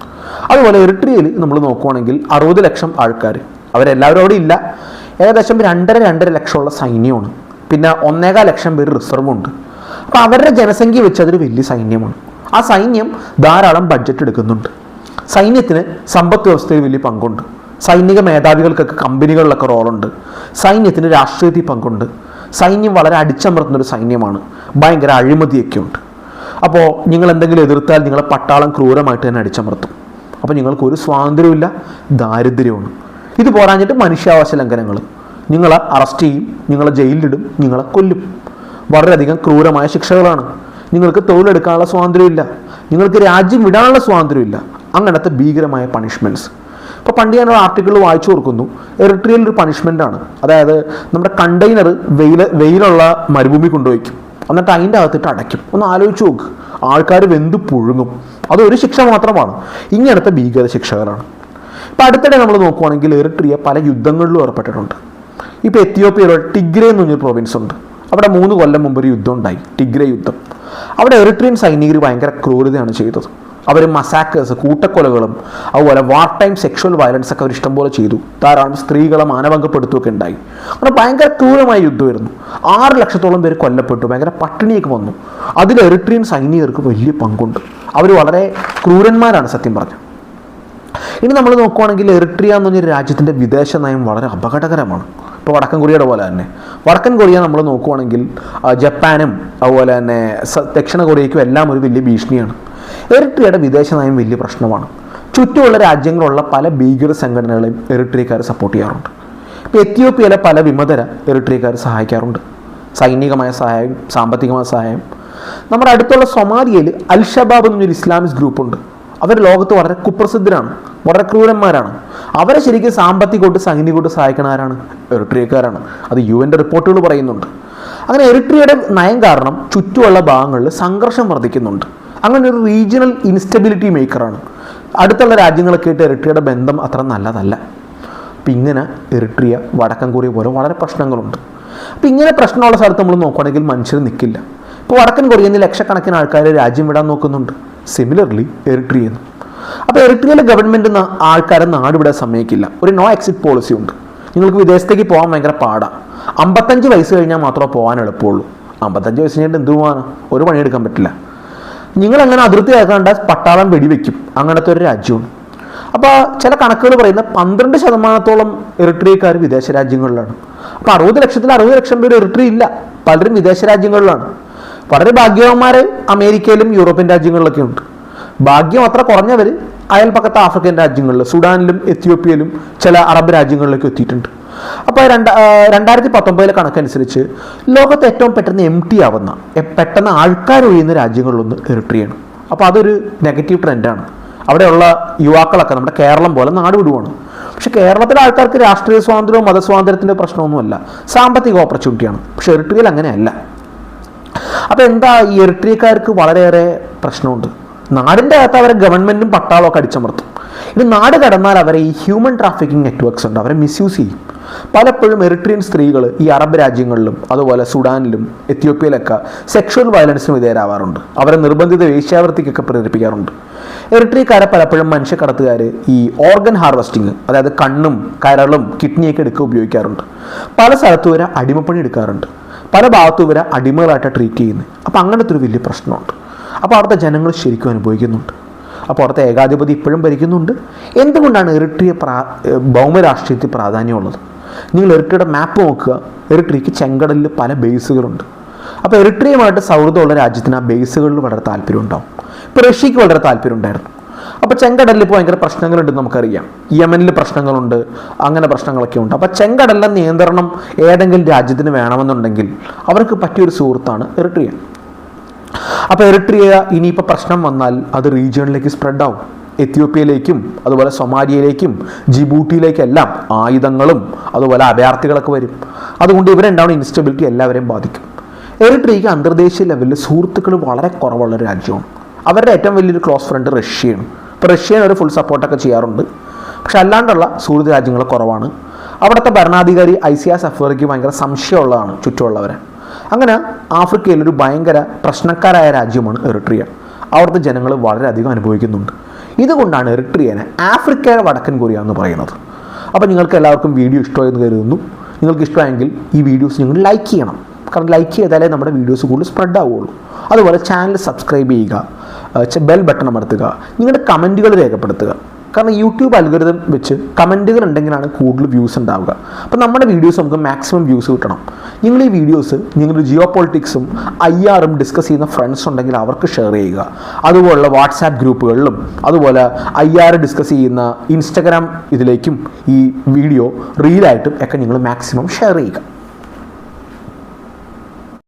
അതുപോലെ എറിട്രിയയിൽ നമ്മൾ നോക്കുവാണെങ്കിൽ 60 ലക്ഷം ആൾക്കാർ. അവരെല്ലാവരും അവിടെ ഇല്ല. ഏകദേശം 2.5 ലക്ഷമുള്ള സൈന്യമാണ്. പിന്നെ 1.25 ലക്ഷം പേര് റിസർവുണ്ട്. അപ്പോൾ അവരുടെ ജനസംഖ്യ വെച്ച് അതൊരു വലിയ സൈന്യമാണ്. ആ സൈന്യം ധാരാളം ബഡ്ജറ്റ് എടുക്കുന്നുണ്ട്. സൈന്യത്തിന് സമ്പദ് വ്യവസ്ഥയിൽ വലിയ പങ്കുണ്ട്. സൈനിക മേധാവികൾക്കൊക്കെ കമ്പനികളിലൊക്കെ റോളുണ്ട്. സൈന്യത്തിന് രാഷ്ട്രീയത്തിൽ പങ്കുണ്ട്. സൈന്യം വളരെ അടിച്ചമർത്തുന്നൊരു സൈന്യമാണ്. ഭയങ്കര അഴിമതിയൊക്കെ ഉണ്ട്. അപ്പോൾ നിങ്ങൾ എന്തെങ്കിലും എതിർത്താൽ നിങ്ങളെ പട്ടാളം ക്രൂരമായിട്ട് തന്നെ അടിച്ചമർത്തും. അപ്പോൾ നിങ്ങൾക്ക് ഒരു സ്വാതന്ത്ര്യമില്ല, ദാരിദ്ര്യമാണ്. ഇത് പോരാഞ്ഞിട്ട് മനുഷ്യാവകാശ ലംഘനങ്ങൾ. നിങ്ങളെ അറസ്റ്റ് ചെയ്യും, നിങ്ങളെ ജയിലിലിടും, നിങ്ങളെ കൊല്ലും. വളരെയധികം ക്രൂരമായ ശിക്ഷകളാണ്. നിങ്ങൾക്ക് തൊഴിലെടുക്കാനുള്ള സ്വാതന്ത്ര്യമില്ല, നിങ്ങൾക്ക് രാജ്യം വിടാനുള്ള സ്വാതന്ത്ര്യമില്ല. അങ്ങനത്തെ ഭീകരമായ പണിഷ്മെൻറ്റ്സ്. ഇപ്പോൾ പണ്ട് ഞാനൊരു ആർട്ടിക്കിൾ വായിച്ചു കൊടുക്കുന്നു. എറിട്രിയയിൽ ഒരു പണിഷ്മെൻ്റാണ്. അതായത് നമ്മുടെ കണ്ടെയ്നർ വെയിലുള്ള മരുഭൂമി കൊണ്ടുപോയിക്കും, എന്നിട്ട് അതിൻ്റെ അകത്തിട്ട് അടയ്ക്കും. ഒന്ന് ആലോചിച്ച് നോക്ക്. ആൾക്കാർ വെന്ത് പുഴുങ്ങും. അതൊരു ശിക്ഷ മാത്രമാണ്. ഇങ്ങനത്തെ ഭീകര ശിക്ഷകളാണ്. അപ്പോൾ അടുത്തിടെ നമ്മൾ നോക്കുവാണെങ്കിൽ എറിട്രിയ പല യുദ്ധങ്ങളിലും ഏർപ്പെട്ടിട്ടുണ്ട്. ഇപ്പോൾ എത്യോപ്യയിലുള്ള ടിഗ്രേ എന്ന് പറഞ്ഞൊരു പ്രൊവിൻസ് ഉണ്ട്. അവിടെ 3 കൊല്ലം മുമ്പ് ഒരു യുദ്ധം ഉണ്ടായി, ടിഗ്രേ യുദ്ധം. അവിടെ എറിട്രിയൻ സൈനികർ ഭയങ്കര ക്രൂരതയാണ് ചെയ്തത്. അവർ മസാക്കേഴ്സ്, കൂട്ടക്കൊലകളും അതുപോലെ വാർ ടൈം സെക്ഷൽ വയലൻസ് ഒക്കെ അവർ ഇഷ്ടംപോലെ ചെയ്തു. ധാരാളം സ്ത്രീകളെ മാനഭംഗപ്പെടുത്തുകയൊക്കെ ഉണ്ടായി. അങ്ങനെ ഭയങ്കര ക്രൂരമായ യുദ്ധമായിരുന്നു. 6 ലക്ഷത്തോളം പേര് കൊല്ലപ്പെട്ടു. ഭയങ്കര പട്ടിണിയൊക്കെ വന്നു. അതിൽ എറിട്രിയൻ സൈനികർക്ക് വലിയ പങ്കുണ്ട്. അവർ വളരെ ക്രൂരന്മാരാണ് സത്യം പറഞ്ഞത്. ഇനി നമ്മൾ നോക്കുവാണെങ്കിൽ എറിട്രിയ എന്ന് പറഞ്ഞൊരു രാജ്യത്തിൻ്റെ വിദേശ നയം വളരെ അപകടകരമാണ്. ഇപ്പോൾ വടക്കൻ കൊറിയയുടെ പോലെ തന്നെ വടക്കൻ കൊറിയ നമ്മൾ നോക്കുവാണെങ്കിൽ ജപ്പാനും അതുപോലെ തന്നെ ദക്ഷിണ കൊറിയയ്ക്കും എല്ലാം ഒരു വലിയ ഭീഷണിയാണ്. എറിട്രിയയുടെ വിദേശ നയം വലിയ പ്രശ്നമാണ്. ചുറ്റുമുള്ള രാജ്യങ്ങളുള്ള പല ഭീകര സംഘടനകളെയും എറിട്രിയക്കാർ സപ്പോർട്ട് ചെയ്യാറുണ്ട്. ഇപ്പോൾ എത്യോപ്യയിലെ പല വിമതരെ എറിട്രിയക്കാർ സഹായിക്കാറുണ്ട്. സൈനികമായ സഹായം, സാമ്പത്തികമായ സഹായം. നമ്മുടെ അടുത്തുള്ള സൊമാലിയയിൽ അൽ ഷബാബ് എന്നൊരു ഇസ്ലാമിക് ഗ്രൂപ്പുണ്ട്. അവർ ലോകത്ത് വളരെ കുപ്രസിദ്ധരാണ്, വളരെ ക്രൂരന്മാരാണ്. അവരെ ശരിക്കും സാമ്പത്തികമായിട്ട് സൈനികമായിട്ട് സഹായിക്കണ ആരാണ്? എറിട്രിയക്കാരാണ്. അത് UN റിപ്പോർട്ടുകൾ പറയുന്നുണ്ട്. അങ്ങനെ എറിട്രിയയുടെ നയം കാരണം ചുറ്റുമുള്ള ഭാഗങ്ങളിൽ സംഘർഷം വർദ്ധിക്കുന്നുണ്ട്. അങ്ങനെ ഒരു റീജിയണൽ ഇൻസ്റ്റബിലിറ്റി മേക്കറാണ്. അടുത്തുള്ള രാജ്യങ്ങളൊക്കെ ആയിട്ട് എറിട്രിയയുടെ ബന്ധം അത്ര നല്ലതല്ല. അപ്പം ഇങ്ങനെ എറിട്രിയ വടക്കൻ കൊറിയ പോലെ വളരെ പ്രശ്നങ്ങളുണ്ട്. അപ്പം ഇങ്ങനെ പ്രശ്നമുള്ള സ്ഥലത്ത് നമ്മൾ നോക്കുകയാണെങ്കിൽ മനുഷ്യർ നിൽക്കില്ല. ഇപ്പോൾ വടക്കൻ കൊറിയയിൽ നിന്ന് ലക്ഷക്കണക്കിന് ആൾക്കാർ രാജ്യം വിടാൻ നോക്കുന്നുണ്ട്. സിമിലർലി എറിട്രിയയിൽ നിന്ന്. അപ്പോൾ എറിട്രിയയിലെ ഗവൺമെൻറ് ആൾക്കാരെ നാട് വിടാൻ സമ്മതിക്കില്ല. ഒരു നോ എക്സിറ്റ് പോളിസി ഉണ്ട്. നിങ്ങൾക്ക് വിദേശത്തേക്ക് പോകാൻ ഭയങ്കര പാടാണ്. 55 വയസ്സ് കഴിഞ്ഞാൽ മാത്രമേ പോകാൻ എളുപ്പമുള്ളൂ. 55 വയസ്സ് കഴിഞ്ഞിട്ട് എന്ത് പോകാനാണ്? ഒരു പണിയെടുക്കാൻ പറ്റില്ല. നിങ്ങളങ്ങനെ അതിർത്തി ആക്കാണ്ട പട്ടാളം വെടിവെക്കും. അങ്ങനത്തെ ഒരു രാജ്യമാണ്. അപ്പോൾ ചില കണക്കുകൾ പറയുന്ന 12% എറിട്രിയക്കാർ വിദേശ രാജ്യങ്ങളിലാണ്. അപ്പോൾ 60 ലക്ഷത്തിൽ 60 ലക്ഷം പേര് എറിട്രിയ ഇല്ല. പലരും വിദേശ രാജ്യങ്ങളിലാണ്. വളരെ ഭാഗ്യവാന്മാരെ അമേരിക്കയിലും യൂറോപ്യൻ രാജ്യങ്ങളിലൊക്കെ ഉണ്ട്. ഭാഗ്യം അത്ര കുറഞ്ഞവർ അയൽപക്കത്തെ ആഫ്രിക്കൻ രാജ്യങ്ങളിൽ, സുഡാനിലും എത്യോപ്യയിലും ചില അറബ് രാജ്യങ്ങളിലേക്ക് എത്തിയിട്ടുണ്ട്. അപ്പോൾ 2019 കണക്കനുസരിച്ച് ലോകത്ത് ഏറ്റവും പെട്ടെന്ന് എംപ്റ്റി ആവുന്ന, പെട്ടെന്ന് ആൾക്കാർ ഒഴിയുന്ന രാജ്യങ്ങളിലൊന്ന് എറിട്രിയയാണ്. അപ്പോൾ അതൊരു നെഗറ്റീവ് ട്രെൻഡാണ്. അവിടെയുള്ള യുവാക്കളൊക്കെ നമ്മുടെ കേരളം പോലെ നാട് വിടുവാണ്. പക്ഷേ കേരളത്തിലെ ആൾക്കാർക്ക് രാഷ്ട്രീയ സ്വാതന്ത്ര്യവും മതസ്വാതന്ത്ര്യത്തിൻ്റെ പ്രശ്നമൊന്നുമല്ല, സാമ്പത്തിക ഓപ്പർച്യൂണിറ്റിയാണ്. പക്ഷേ എറിട്രിയയിൽ അങ്ങനെയല്ല. അപ്പോൾ എന്താ, ഈ എറിട്രിയക്കാർക്ക് വളരെയേറെ പ്രശ്നമുണ്ട്. നാടിൻ്റെ അകത്ത് അവരെ ഗവൺമെൻറ്റും പട്ടാളമൊക്കെ അടിച്ചമർത്തും. ഇനി നാട് കടന്നാൽ അവരെ ഈ ഹ്യൂമൻ ട്രാഫിക്കിംഗ് നെറ്റ്വർക്ക്സ് ഉണ്ട്, അവരെ മിസ്യൂസ് ചെയ്യും. പലപ്പോഴും എറിട്രിയൻ സ്ത്രീകൾ ഈ അറബ് രാജ്യങ്ങളിലും അതുപോലെ സുഡാനിലും എത്യോപ്യയിലൊക്കെ സെക്ഷൽ വയലൻസിന് വിധേയരാവാറുണ്ട്. അവരെ നിർബന്ധിത വേശ്യാവൃത്തിക്കൊക്കെ പ്രേരിപ്പിക്കാറുണ്ട്. എറിട്രിയക്കാരെ പലപ്പോഴും മനുഷ്യക്കടത്തുകാർ ഈ ഓർഗൻ ഹാർവെസ്റ്റിങ്, അതായത് കണ്ണും കരളും കിഡ്നിയൊക്കെ എടുക്കുക ഉപയോഗിക്കാറുണ്ട്. പല സ്ഥലത്തും ഇവരെ അടിമപ്പണി എടുക്കാറുണ്ട്. പല ഭാഗത്തും ഇവരെ അടിമകളായിട്ട് ട്രീറ്റ് ചെയ്യുന്നത്. അപ്പോൾ അങ്ങനത്തെ ഒരു വലിയ പ്രശ്നമുണ്ട്. അപ്പോൾ അവിടുത്തെ ജനങ്ങൾ ശരിക്കും അനുഭവിക്കുന്നുണ്ട്. അപ്പോൾ അവിടുത്തെ ഏകാധിപതി ഇപ്പോഴും ഭരിക്കുന്നുണ്ട്. എന്തുകൊണ്ടാണ് എറിട്രിയ ഭൗമരാഷ്ട്രീയത്തിൽ പ്രാധാന്യമുള്ളത്? നിങ്ങൾ എറിട്രിയയുടെ മാപ്പ് നോക്കുക. എറിട്രിയക്ക് ചെങ്കടലിൽ പല ബേസുകളുണ്ട്. അപ്പോൾ എറിട്രിയയുമായിട്ട് സൗഹൃദമുള്ള രാജ്യത്തിന് ആ ബേസുകളിൽ വളരെ താല്പര്യം ഉണ്ടാവും. ഇപ്പോൾ റഷ്യക്ക് വളരെ താല്പര്യം ഉണ്ടായിരുന്നു. അപ്പോൾ ചെങ്കടലിൽ ഇപ്പോൾ ഭയങ്കര പ്രശ്നങ്ങളുണ്ടെന്ന് നമുക്കറിയാം. യമനിൽ പ്രശ്നങ്ങളുണ്ട്, അങ്ങനെ പ്രശ്നങ്ങളൊക്കെ ഉണ്ട്. അപ്പോൾ ചെങ്കടലിലെ നിയന്ത്രണം ഏതെങ്കിലും രാജ്യത്തിന് വേണമെന്നുണ്ടെങ്കിൽ അവർക്ക് പറ്റിയൊരു സുഹൃത്താണ് എറിട്രിയ. അപ്പോൾ എറിട്രിയ ഇനിയിപ്പോൾ പ്രശ്നം വന്നാൽ അത് റീജിയണിലേക്ക് സ്പ്രെഡ് ആവും. എത്യോപ്യയിലേക്കും അതുപോലെ സൊമാലിയയിലേക്കും ജിബൂട്ടിയിലേക്കെല്ലാം ആയുധങ്ങളും അതുപോലെ അഭയാർത്ഥികളൊക്കെ വരും. അതുകൊണ്ട് ഇവരുണ്ടാവുന്ന ഇൻസ്റ്റബിലിറ്റി എല്ലാവരെയും ബാധിക്കും. എറിട്രിയയ്ക്ക് അന്തർദേശീയ ലെവലിൽ സുഹൃത്തുക്കൾ വളരെ കുറവുള്ള രാജ്യമാണ്. അവരുടെ ഏറ്റവും വലിയൊരു ക്ലോസ് ഫ്രണ്ട് റഷ്യയാണ്. ഇപ്പോൾ റഷ്യൻ ഒരു ഫുൾ സപ്പോർട്ടൊക്കെ ചെയ്യാറുണ്ട്. പക്ഷെ അല്ലാണ്ടുള്ള സുഹൃത്ത് രാജ്യങ്ങൾ കുറവാണ്. അവിടുത്തെ ഭരണാധികാരി ഐസിയാസ് അഫ്വറിക്ക് ഭയങ്കര സംശയമുള്ളതാണ് ചുറ്റുമുള്ളവരെ. അങ്ങനെ ആഫ്രിക്കയിലൊരു ഭയങ്കര പ്രശ്നക്കാരായ രാജ്യമാണ് എറിട്രിയ. അവിടുത്തെ ജനങ്ങൾ വളരെയധികം അനുഭവിക്കുന്നുണ്ട്. ഇതുകൊണ്ടാണ് എറിട്രിയനെ ആഫ്രിക്കയുടെ വടക്കൻ കൊറിയ എന്ന് പറയുന്നത്. അപ്പോൾ നിങ്ങൾക്ക് എല്ലാവർക്കും വീഡിയോ ഇഷ്ടമായെന്ന് കരുതുന്നു. നിങ്ങൾക്ക് ഇഷ്ടമായെങ്കിൽ ഈ വീഡിയോസ് നിങ്ങൾ ലൈക്ക് ചെയ്യണം. കാരണം ലൈക്ക് ചെയ്താലേ നമ്മുടെ വീഡിയോസ് കൂടുതൽ സ്പ്രെഡ് ആവുകയുള്ളൂ. അതുപോലെ ചാനൽ സബ്സ്ക്രൈബ് ചെയ്യുക, ബെൽ ബട്ടൺ അമർത്തുക, നിങ്ങളുടെ കമൻറ്റുകൾ രേഖപ്പെടുത്തുക. കാരണം യൂട്യൂബ് അൽഗോരിതം വെച്ച് കമൻറ്റുകൾ ഉണ്ടെങ്കിലാണ് കൂടുതൽ വ്യൂസ് ഉണ്ടാവുക. അപ്പോൾ നമ്മുടെ വീഡിയോസ് നമുക്ക് മാക്സിമം വ്യൂസ് കിട്ടണം. നിങ്ങൾ ഈ വീഡിയോസ് നിങ്ങളുടെ ജിയോ പൊളിറ്റിക്സും IRഉം ഡിസ്കസ് ചെയ്യുന്ന ഫ്രണ്ട്സ് ഉണ്ടെങ്കിൽ അവർക്ക് ഷെയർ ചെയ്യുക. അതുപോലുള്ള വാട്സാപ്പ് ഗ്രൂപ്പുകളിലും അതുപോലെ IR ഡിസ്കസ് ചെയ്യുന്ന ഇൻസ്റ്റഗ്രാം ഇതിലേക്കും ഈ വീഡിയോ റീലായിട്ടും ഒക്കെ നിങ്ങൾ മാക്സിമം ഷെയർ ചെയ്യുക.